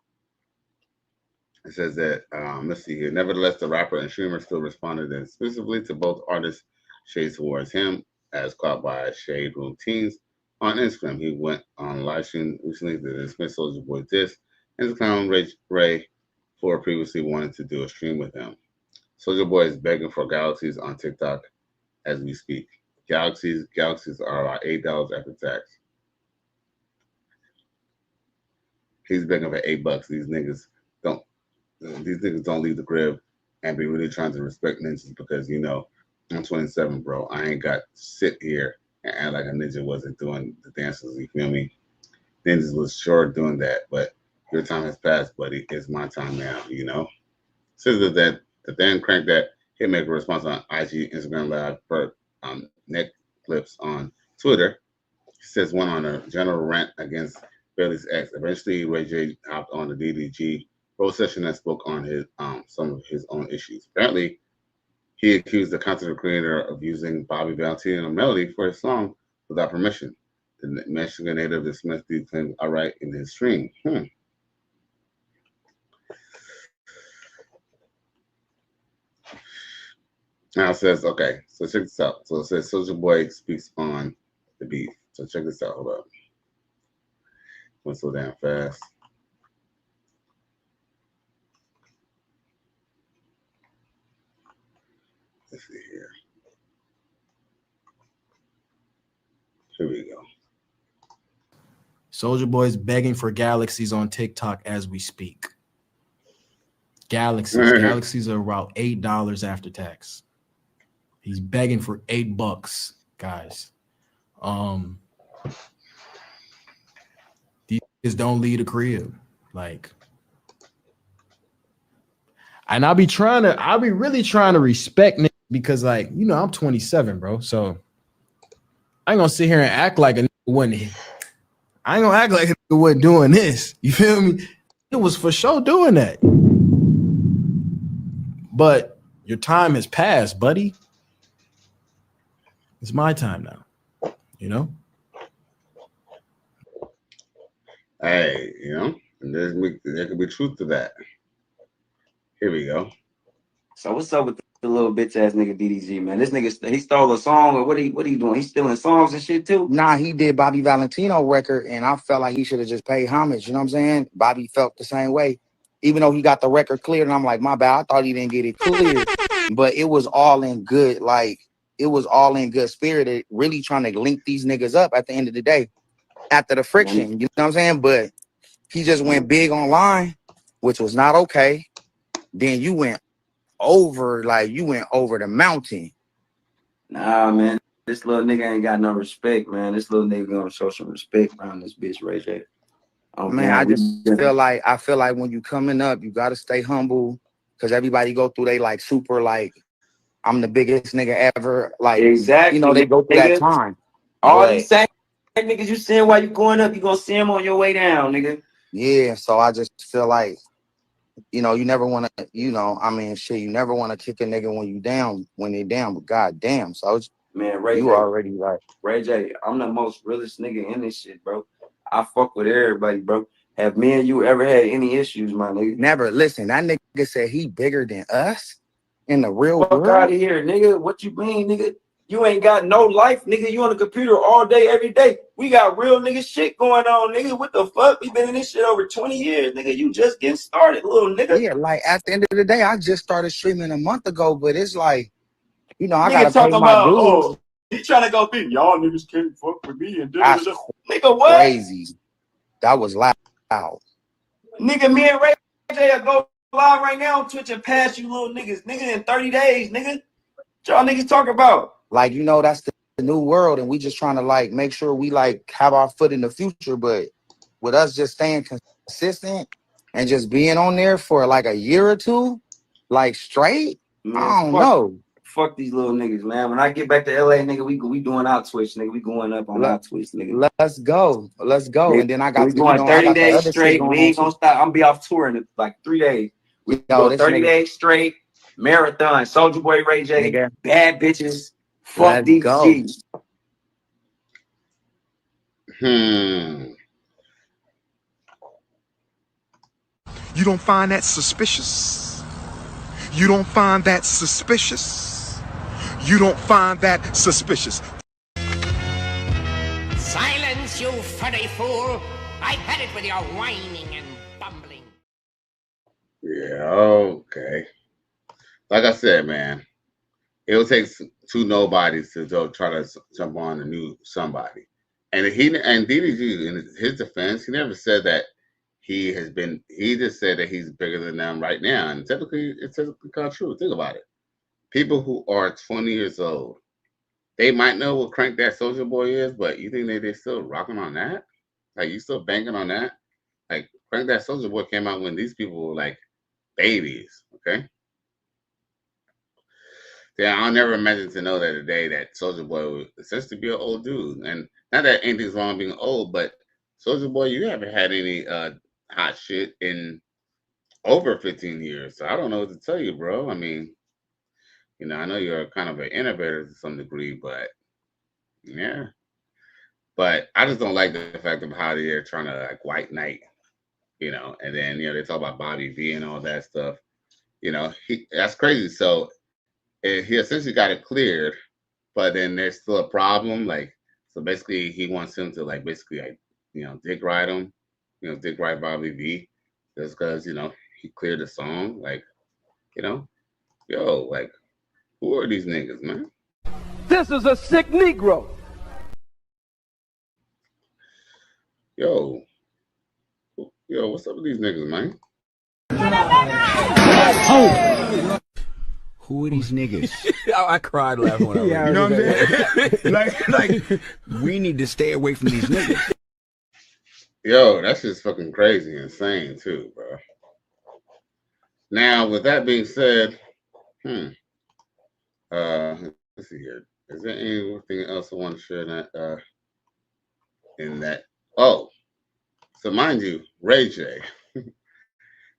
K: It says that, let's see here. Nevertheless, the rapper and streamer still responded exclusively to both artists' shades towards him, as caught by Shade Room Teens on Instagram. He went on live stream recently to dismiss Soulja Boy's diss and to clown Ray for previously wanting to do a stream with him. Soulja Boy is begging for galaxies on TikTok as we speak. Galaxies are about $8 after tax. He's begging for $8. These niggas don't leave the crib and be really trying to respect ninjas because I'm 27, bro. I ain't got to sit here and act like a ninja wasn't doing the dances. You feel me? Ninjas was sure doing that, but your time has passed, buddy. It's my time now. Says that the then crank that Hitmaker response on IG, Instagram Live, for neck clips on Twitter. He says one on a general rant against Bailey's ex. Eventually, Ray J hopped on the DDG Pro session and spoke on his some of his own issues. Apparently, he accused the content creator of using Bobby Valentino melody for his song without permission. The Mexican native dismissed these claims outright in his stream. Now it says, okay, so check this out. So it says Soulja Boy speaks on the beef. So check this out. Hold up. Went so damn fast. Let's see here. Here we go.
T: Soulja Boy is begging for galaxies on TikTok as we speak. Galaxies are about $8 after tax. He's begging for $8, guys. These kids don't leave the crib. Like, And I'll be really trying to respect niggas because, like, you know, I'm 27, bro. So I ain't gonna sit here and act like a nigga wasn't. I ain't gonna act like a nigga wasn't doing this. You feel me? It was for sure doing that. But your time has passed, buddy. It's my time now. You know?
K: Hey, you know, and there could be truth to that. Here we go.
S: So what's up with the little bitch ass nigga DDG, man? This nigga, he stole a song, or what he doing? He's stealing songs and shit too?
U: Nah, he did Bobby Valentino record, and I felt like he should have just paid homage. You know what I'm saying? Bobby felt the same way, even though he got the record cleared. And I'm like, my bad, I thought he didn't get it cleared, but it was all in good, like it was all in good spirit. It really trying to link these niggas up at the end of the day, after the friction. You know what I'm saying? But he just went big online, which was not okay. Then you went over, like you went over the mountain.
S: Nah, man. This little nigga ain't got no respect, man. This little nigga gonna show some respect around this bitch, Ray J. Oh,
U: Man, I just feel like when you coming up, you gotta stay humble, because everybody go through they like super like I'm the biggest nigga ever. Like
S: exactly,
U: you know, they go through
S: nigga.
U: that time.
S: All
U: But,
S: these same niggas you seeing while you going up, you gonna see them on your way down, nigga.
U: yeah, so I just feel like, you know, you never want to, you know, I mean, shit, you never want to kick a nigga when they're down, but goddamn, so it's,
S: Man, Ray
U: you
S: J,
U: already like,
S: Ray J, I'm the most realest nigga in this shit, bro. I fuck with everybody, bro. Have me and you ever had any issues, my nigga?
U: never. Listen, that nigga said he bigger than us in the real
S: Fuck
U: world.
S: out of here, nigga. What you mean, nigga? You ain't got no life, nigga. You on the computer all day, every day. We got real nigga shit going on, nigga. What the fuck? We been in this shit over 20 years, nigga. You just getting started, little nigga.
U: Yeah, like at the end of the day, I just started streaming a month ago, but it's like, you know, I
S: Nigga
U: gotta pay
S: talking
U: my
S: about,
U: dues.
S: oh, he trying to go think y'all niggas can't fuck with me and
U: That's
S: nigga, what?
U: crazy. That was loud.
S: Nigga, me and Ray J will go live right now on Twitch and pass you little niggas, nigga, in 30 days, nigga. What y'all niggas talk about?
U: Like, you know, that's the new world, and we just trying to like make sure we like have our foot in the future. But with us just staying consistent and just being on there for like a year or two, like straight,
S: Man,
U: I don't know.
S: Fuck these little niggas, man. When I get back to LA, nigga, we doing our Twitch, nigga. We going up on our Twitch, nigga.
U: Let's go.
S: Nigga,
U: And then I got
S: we
U: the,
S: going
U: you know,
S: 30
U: I got the
S: days
U: other
S: straight.
U: shit going
S: We
U: on
S: ain't gonna
U: too.
S: stop. I'm gonna be off tour in like 3 days. We go
U: this
S: 30
U: nigga-
S: days straight. Marathon. Soulja Boy, Ray J.
U: Nigga.
S: Bad bitches. Fuck
U: Let's
S: DDG.
L: You don't find that suspicious? You don't find that suspicious? You don't find that suspicious?
V: Silence, you funny fool! I've had it with your whining and bumbling.
K: Yeah, okay. Like I said, man, it'll take two nobodies to try to jump on a new somebody. And DDG, in his defense, he never said that he just said that he's bigger than them right now. And typically, it's typically kind of true. Think about it. People who are 20 years old, they might know what Crank That Soulja Boy is, but you think they're still rocking on that? Like, you still banking on that? Like, Crank That Soulja Boy came out when these people were like babies, okay? Yeah, I'll never imagine to know that today that Soulja Boy was essentially be an old dude. And not that anything's wrong being old, but Soulja Boy, you haven't had any hot shit in over 15 years. So I don't know what to tell you, bro. I mean, you know, I know you're kind of an innovator to some degree, but yeah. But I just don't like the fact of how they're trying to like white knight, you know, and then, you know, they talk about Bobby V and all that stuff. You know, that's crazy. So he essentially got it cleared, but then there's still a problem. Like, so basically he wants him to like basically like, you know, dick ride him, you know, dick ride Bobby V just because, you know, he cleared the song. Like, you know, yo, like, who are these niggas, man?
E: This is a sick Negro.
K: Yo, what's up with these niggas, man?
W: Oh. Who are these niggas?
X: I cried laughing when I read
W: You know what I'm saying? like, we need to stay away from these niggas.
K: Yo, that's just fucking crazy, insane too, bro. Now, with that being said, let's see here. Is there anything else I want to share in that? Oh, so mind you, Ray J.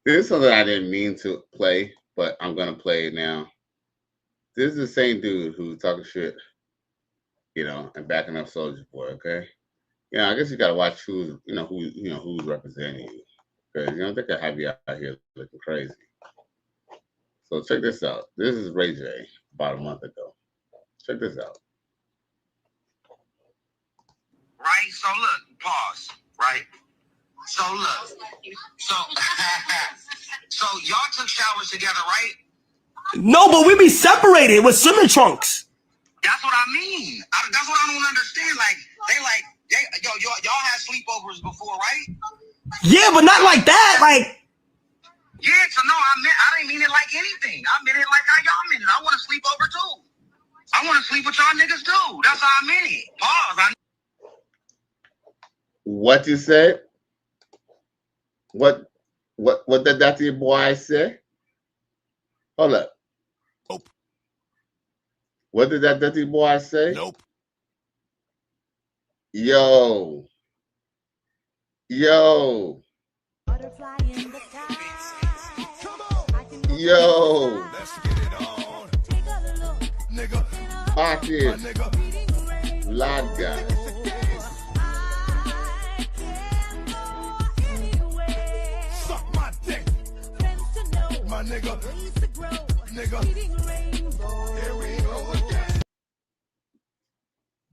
K: This is something I didn't mean to play, but I'm gonna play it now. This is the same dude who's talking shit, and backing up Soulja Boy. Okay, I guess you gotta watch who's representing you, because they could have you out here looking crazy. So check this out. This is Ray J about a month ago. Check this out.
U: Right? So look, pause. Right? So look. So so y'all took showers together, right?
A: No, but we be separated with swimming trunks.
U: That's what I mean. That's what I don't understand. Y'all had sleepovers before, right?
A: Yeah, but not like that. Like,
U: yeah, so no, I didn't mean it like anything. I meant it like how y'all meant it. I want to sleep over too. I want to sleep with y'all niggas too. That's how I meant it. Pause.
K: What you said? What did that your boy say? Hold up.
L: Nope.
K: What did that dirty boy say?
L: Nope.
K: Yo. Yo. Yo. Pocket. Lad guy.
L: Suck my dick. My nigga. Nigga. Here we go again.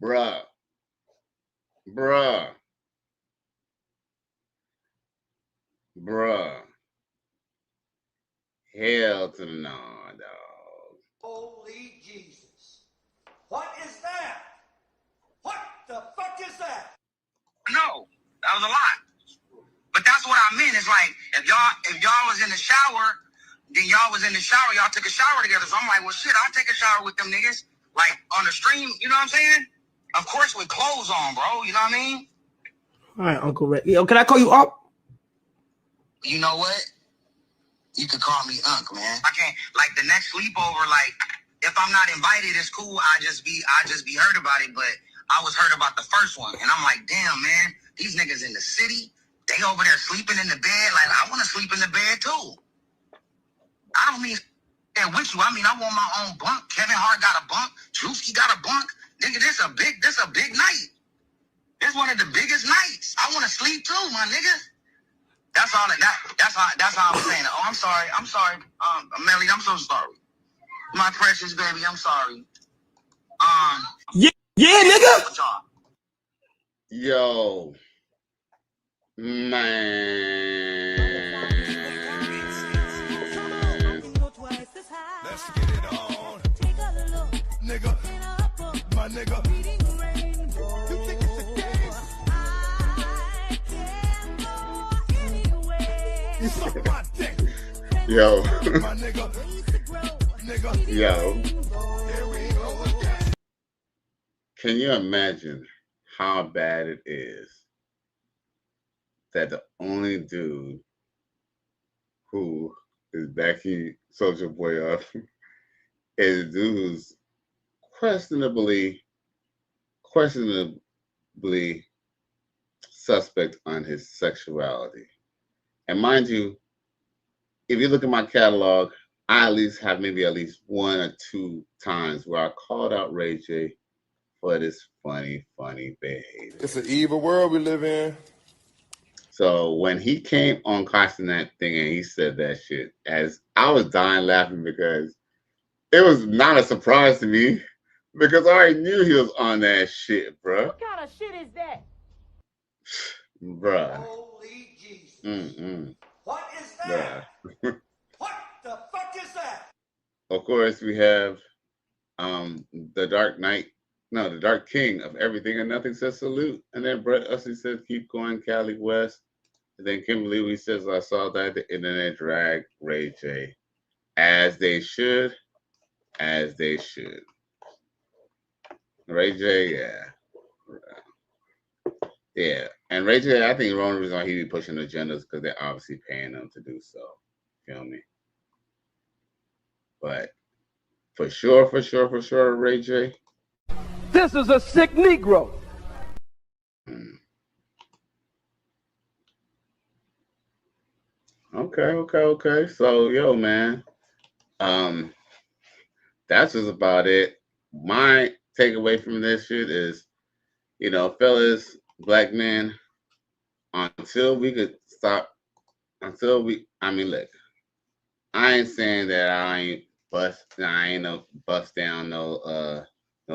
K: Bruh. Hell to the no, dog.
D: Holy Jesus. What is that? What the fuck is that?
U: No, that was a lot. But that's what I meant. It's like if y'all was in the shower, then y'all was in the shower, y'all took a shower together. So I'm like, well shit, I'll take a shower with them niggas. Like on the stream, you know what I'm saying? Of course with clothes on, bro. You know what I mean?
A: all right, Uncle Ray. Yo, can I call you up?
U: You know what? You could call me Unc, man. I can't like the next sleepover, like if I'm not invited, it's cool. I just be hurt about it, but I was hurt about the first one. And I'm like, damn, man, these niggas in the city, they over there sleeping in the bed. Like, I want to sleep in the bed too. I don't mean with you. I mean, I want my own bunk. Kevin Hart got a bunk. Drewski got a bunk. Nigga, this a big night. This one of the biggest nights. I want to sleep too, my nigga. That's all that's how I was saying it. Oh, I'm sorry. Melly, I'm so sorry. My precious baby, I'm sorry.
A: Yeah, nigga.
K: Yo. Man.
L: Let's get it on. Nigga. My nigga. You think it's a game? You suck my dick.
K: Yo.
L: My nigga. Nigga.
K: Yo.
L: Here we go again.
K: Can you imagine how bad it is that the only dude who is backing Soulja Boy up is a dude who's questionably suspect on his sexuality? And mind you, if you look at my catalog, I at least have maybe at least one or two times where I called out Ray J for this funny behavior.
I: It's an evil world we live in.
K: So when he came on Costing That Thing and he said that shit, as I was dying laughing because it was not a surprise to me because I already knew he was on that shit, bro.
D: What kind of shit is that?
K: Bruh.
D: Holy Jesus. What is that?
K: Bruh.
D: What the fuck is that?
K: Of course, we have the Dark King of Everything and Nothing says salute. And then Brett Usley says, keep going, Cali West. And then Kimberly Lee says, I saw that the internet drag Ray J. As they should. Ray J, yeah. Yeah. And Ray J, I think the only reason why he be pushing agendas because they're obviously paying them to do so. Feel me? But for sure, Ray J.
E: This is a sick Negro.
K: Okay. So, yo, man, that's just about it. My takeaway from this shit is, you know, fellas, black men, until we could stop, I mean, look, I ain't saying that I ain't no bust down no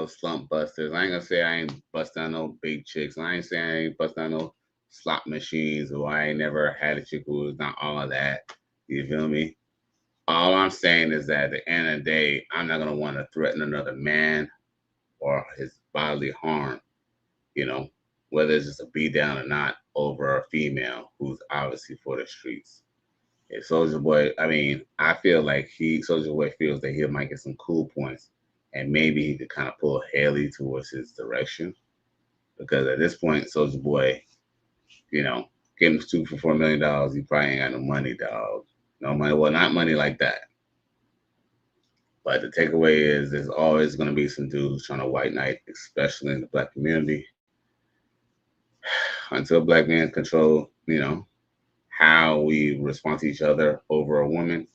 K: slump busters. I ain't gonna say I ain't bust down no big chicks. I ain't saying I ain't bust down no slot machines, or I ain't never had a chick who was not all of that. You feel me? All I'm saying is that at the end of the day, I'm not gonna want to threaten another man or his bodily harm, you know, whether it's just a beat down or not, over a female who's obviously for the streets. If Soulja Boy, I mean, I feel like Soulja Boy feels that he might get some cool points, and maybe he could kind of pull Hailey towards his direction, because at this point, Soulja Boy, you know, give him $2 for $4 million, he probably ain't got no money, dog. No money, well, not money like that. But the takeaway is there's always going to be some dudes trying to white knight, especially in the black community. Until black men control, you know, how we respond to each other over a woman,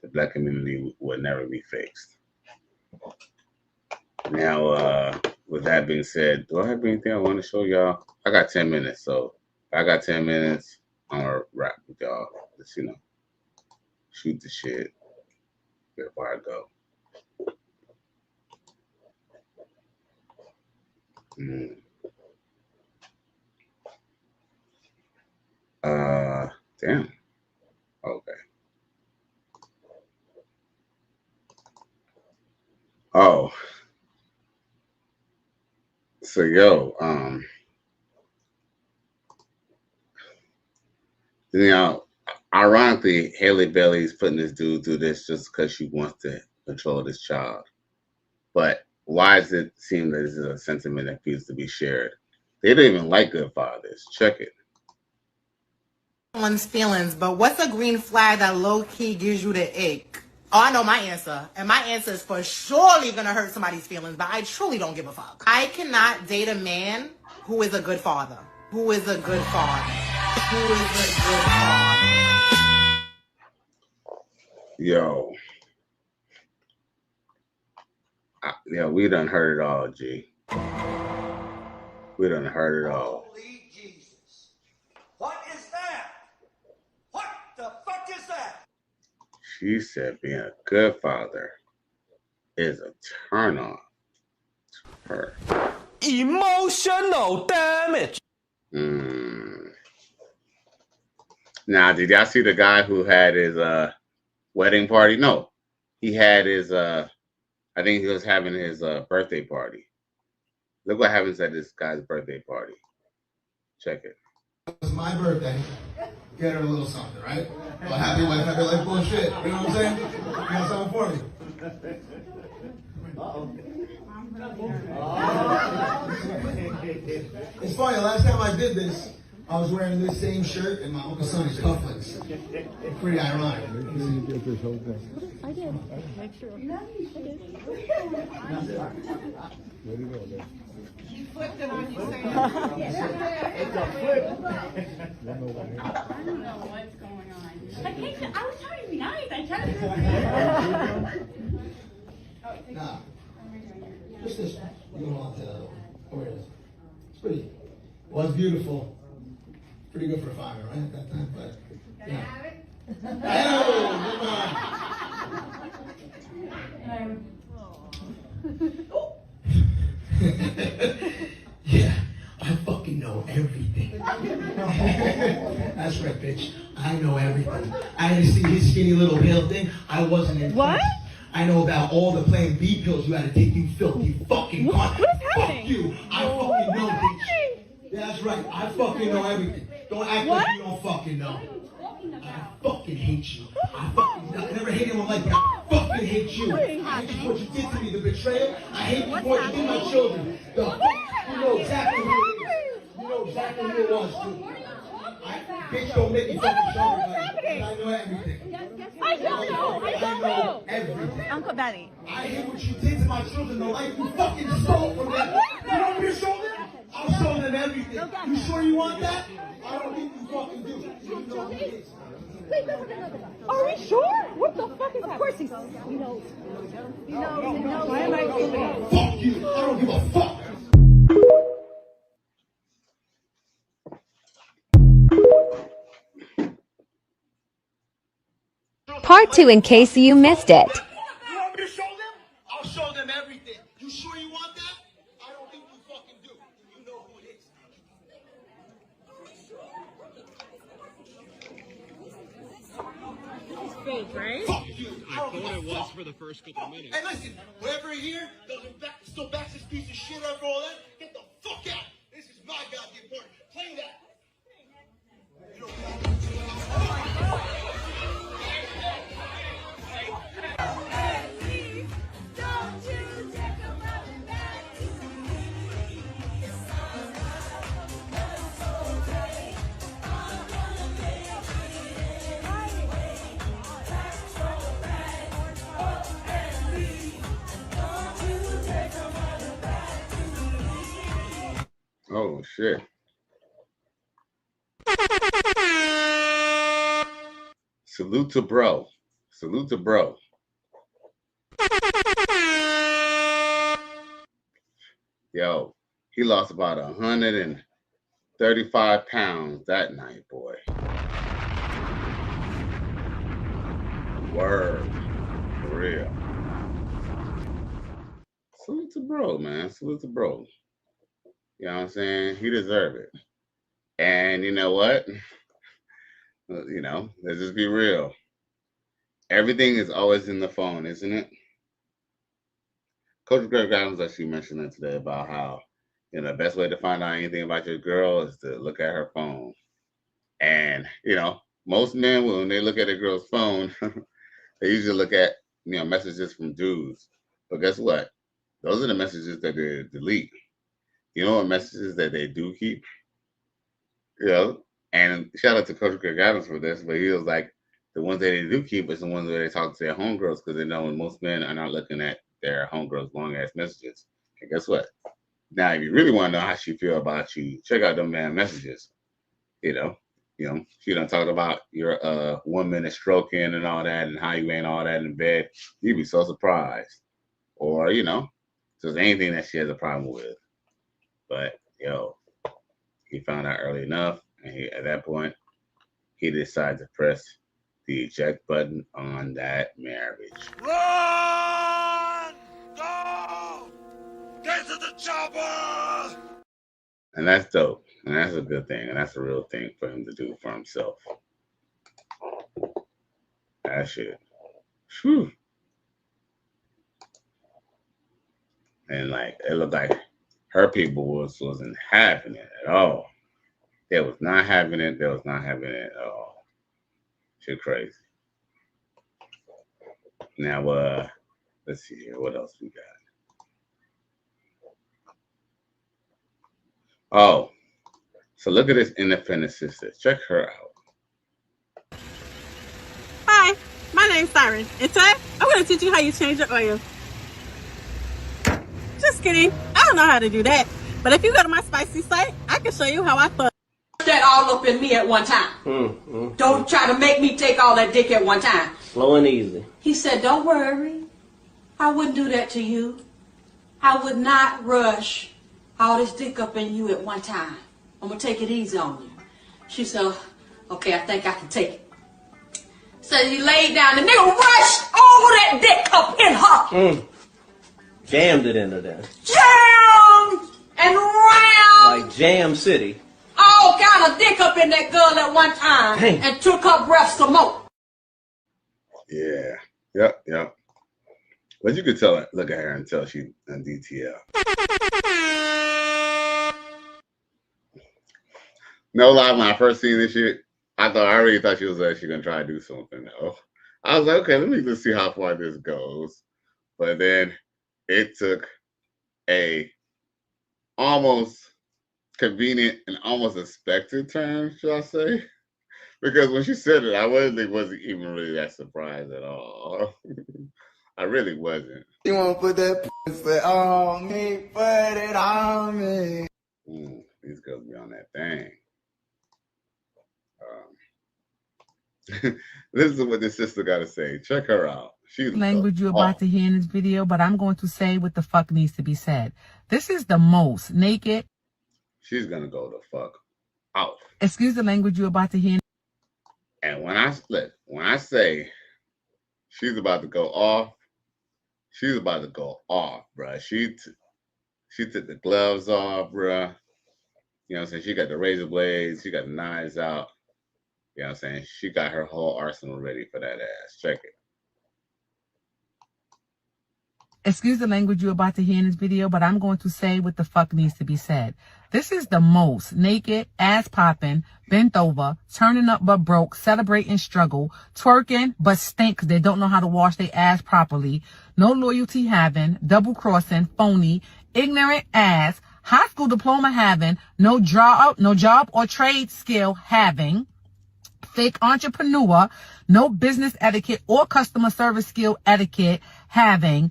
K: the black community will never be fixed. Now, with that being said, do I have anything I want to show y'all? I got 10 minutes, so if I got 10 minutes, I'm going to wrap with y'all. Just, you know, shoot the shit before I go. Damn. Okay. Oh. So, yo, you know, ironically, Hailey Bailey's putting this dude through this just because she wants to control this child. But why does it seem that this is a sentiment that needs to be shared? They don't even like good fathers. Check it.
B: One's feelings, but what's a green flag that low-key gives you the ick? Oh, I know my answer. And my answer is for surely gonna hurt somebody's feelings, but I truly don't give a fuck. I cannot date a man who is a good father. Who is a good father? Who is a good father?
K: Yo. Yeah, we done heard it all, G. We done heard it all.
D: Holy Jesus. What is that? What the fuck is that?
K: She said being a good father is a turn on to her.
A: Emotional damage.
K: Now, did y'all see the guy who had his wedding party? No. He had his I think he was having his birthday party. Look what happens at this guy's birthday party. Check it.
C: It was my birthday. Get her a little something, right? Well, happy wife, happy life, bullshit. You know what I'm saying? You got something for me? It's funny, the last time I did this, I was wearing this same shirt and my Uncle Sonny's cufflinks. Pretty ironic.
Q: I did. Make sure.
C: Where'd he go, man?
B: You flipped it on you,
C: It's a flip.
Q: I don't know what's going on. I was trying to be nice. I tried to.
C: Nah. Just this. You don't want to. Where it is. It's pretty. It was beautiful. Pretty good for a fiver, right? At that time, but. Yeah. Yeah, I fucking know everything. That's right, bitch. I know everything. I had to see his skinny little pill thing. I wasn't in. What? I know about all the Plan B pills you had to take, you filthy fucking cunt. Fuck you. I fucking know, bitch. Yeah, that's right. I fucking know everything. Don't act like you don't fucking know. I fucking hate you. I never hate anyone like that. I fucking hate you. I hate you for what you did to me, the betrayal. I hate you for what you did to my children. You know exactly who it is. You know exactly who it was, too. Bitch, don't make me fucking show you, but I know everything.
F: I don't know. I don't know.
C: Everything.
F: Uncle Benny.
C: I hate what you did to my children. The life you fucking stole from them. You want me to show them? I'll show them everything. You sure you want that? I don't think you fucking do. You know what it is.
F: Are we sure? What the fuck is that? Of course he knows. He knows. He knows. He knows. Why am I doing it?
C: Fuck you. I don't give a fuck.
G: Part 2 in case you missed it.
C: You want me to show them? I'll show them everything. You sure you want that? I don't think you fucking do. You know who it is.
F: It's fake, right?
C: Fuck you. I don't give a
J: it was
C: fuck.
J: for the first couple minutes.
C: Hey, listen. Whoever here still backs this piece of shit up for all that, get the fuck out. This is my goddamn party. Play that.
K: Oh shit. Salute to bro. Salute to bro. Yo, he lost about 135 pounds that night, boy. Word. For real. Salute to bro, man. Salute to bro. You know what I'm saying? He deserved it. And you know what? You know, let's just be real. Everything is always in the phone, isn't it? Coach Greg Adams actually mentioned that today about how, you know, the best way to find out anything about your girl is to look at her phone. And, you know, most men, when they look at a girl's phone, they usually look at, you know, messages from dudes. But guess what? Those are the messages that they delete. You know what messages that they do keep? You know, and shout out to Coach Greg Adams for this, but he was like, the ones that they do keep is the ones where they talk to their homegirls, because they know when most men are not looking at their homegirls' long-ass messages. And guess what? Now, if you really want to know how she feel about you, check out them damn messages. You know, she done talked about your 1 minute stroking and all that, and how you ain't all that in bed. You'd be so surprised. Or, you know, just anything that she has a problem with. But, yo, he found out early enough, and at that point, he decided to press the eject button on that marriage.
D: Run! Go! Get to the chopper!
K: And that's dope. And that's a good thing. And that's a real thing for him to do for himself. That shit. Whew. And like, it looked like her people wasn't having it at all. They was not having it. They was not having it at all. Shit crazy. Now, let's see here. What else we got? Oh, so look at this independent sister. Check her out.
O: Hi, my name's Siren, and today I'm going to teach you how you change your oil. Just kidding. I don't know how to do that. But if you go to my spicy site, I can show you how I thought.
N: That all up in me at one time. Don't try to make me take all that dick at one time.
Y: Slow and easy.
N: He said, don't worry. I wouldn't do that to you. I would not rush all this dick up in you at one time. I'm going to take it easy on you. She said, okay, I think I can take it. So he laid down. The nigga rushed all that dick up in her.
Y: Jammed it into there.
N: Jammed and round.
Y: Like Jam City.
N: All kind of dick up in that girl at one time.
Y: Dang.
N: And took her breath some more.
K: Yeah. Yep. But you could tell, look at her and tell she on DTL. No lie, when I first seen this shit, I already thought she was actually gonna try to do something though. I was like, okay, let me just see how far this goes. But then it took a almost convenient and almost expected turn, shall I say? Because when she said it, I wasn't even really that surprised at all. I really wasn't.
H: You want to put that pussy on me, put it on me.
K: These girls be on that thing. Listen to what this sister got to say. Check her out. She's
J: language you're about to hear in this video, but I'm going to say what the fuck needs to be said. This is the most naked.
K: She's gonna go the fuck out.
J: Excuse the language you're about to hear.
K: And when I say she's about to go off, she's about to go off, bruh. She took the gloves off, bruh. You know what I'm saying? She got the razor blades. She got the knives out. You know what I'm saying? She got her whole arsenal ready for that ass. Check it.
J: Excuse the language you're about to hear in this video, but I'm going to say what the fuck needs to be said. This is the most naked, ass popping, bent over, turning up but broke, celebrating struggle, twerking but stink 'cause they don't know how to wash their ass properly, no loyalty having, double crossing, phony, ignorant ass, high school diploma having, no job or trade skill having, fake entrepreneur, no business etiquette or customer service skill etiquette having,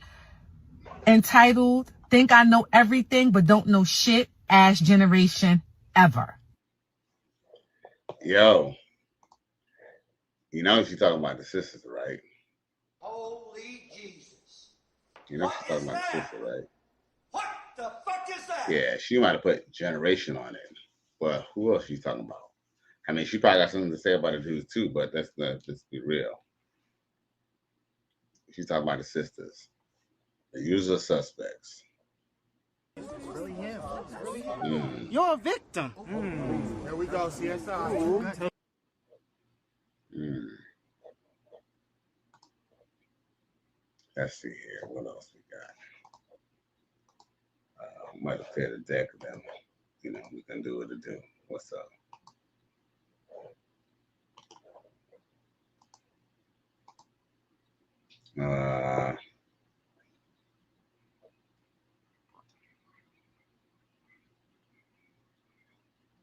J: entitled, think I know everything but don't know shit ass generation ever.
K: Yo, you know she's talking about the sisters, right?
D: Holy Jesus.
K: You know she's talking about the sister, right?
D: What the fuck is that?
K: Yeah, she might have put generation on it. But who else she's talking about? I mean, she probably got something to say about the dudes too, but let's be real. She's talking about the sisters. The usual suspects.
H: Really him. You're a victim. There we go, CSI.
K: Let's see here. What else we got? Might have cleared the deck of them. You know, we can do what to do. What's up?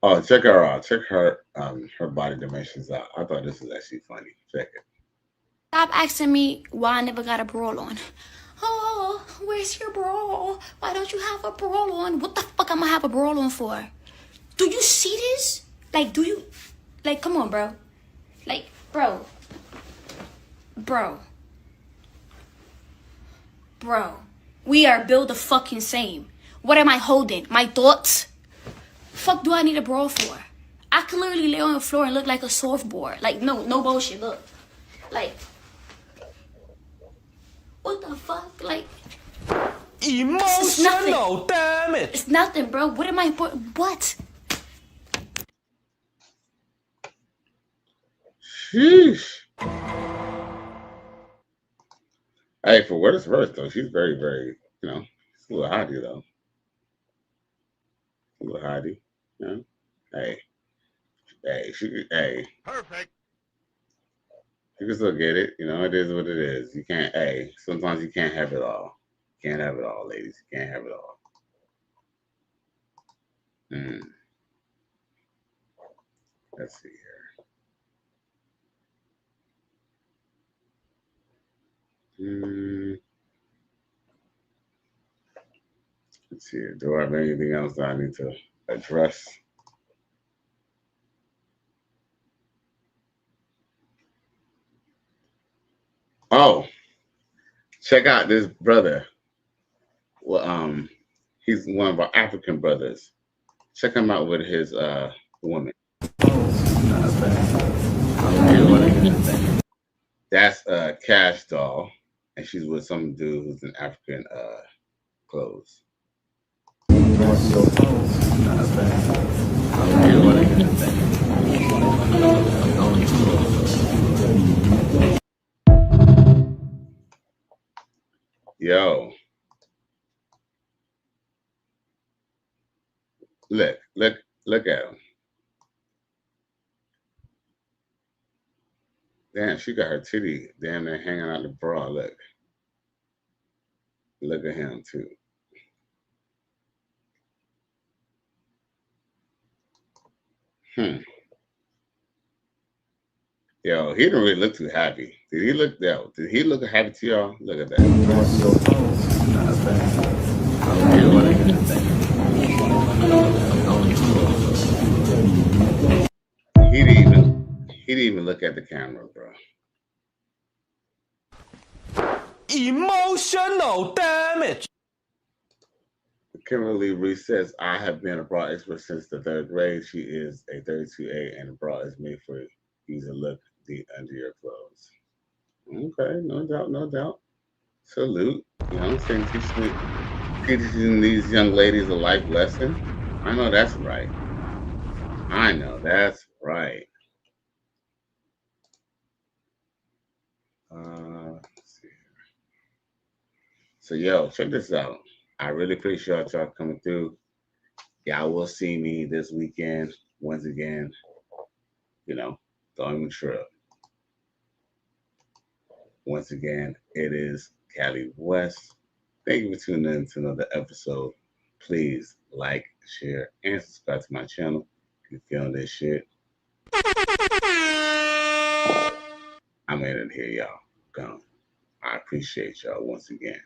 K: Oh, check her out. Check her body dimensions out. I thought this was actually funny. Check it.
M: Stop asking me why I never got a bra on. Oh, where's your bra? Why don't you have a bra on? What the fuck I'm gonna have a bra on for? Do you see this? Like, do you? Like, come on, bro. Like, bro. We are built the fucking same. What am I holding? My thoughts? Fuck do I need a bra for? I could literally lay on the floor and look like a surfboard. Like, no bullshit, look. Like, what the fuck? Like,
V: Emotional, damn it!
M: It's nothing, bro. What am I, what?
K: Sheesh. Hey, for what it's worth, though, she's very, very, you know, she's a little hottie, though. A little hottie, you know? Hey, perfect. You can still get it, you know, it is what it is. You can't, sometimes you can't have it all. You can't have it all, ladies. You can't have it all. Let's see here. Let's see. Do I have anything else that I need to address? Oh, check out this brother. Well, he's one of our African brothers. Check him out with his woman. That's Cash Doll, and she's with some dude who's in African clothes. Yo, look at him. Damn, she got her titty damn near hanging out the bra. Look at him too. Yo, he didn't really look too happy. Did he look happy to y'all? Look at that. He didn't even look at the camera, bro.
P: Emotional damage.
K: Kimberly Reese says, I have been a bra expert since the 3rd grade. She is a 32A and the bra is made for you to look deep under your clothes. Okay, no doubt, no doubt. Salute. You know what I'm saying? Teaching these young ladies a life lesson. I know that's right. I know that's right. Let's see here. So, yo, check this out. I really appreciate y'all coming through. Y'all will see me this weekend once again. You know, throwing the trip. Once again, it is Cali West. Thank you for tuning in to another episode. Please like, share, and subscribe to my channel if you're feeling this shit. I'm in it here, y'all. Gone. I appreciate y'all once again.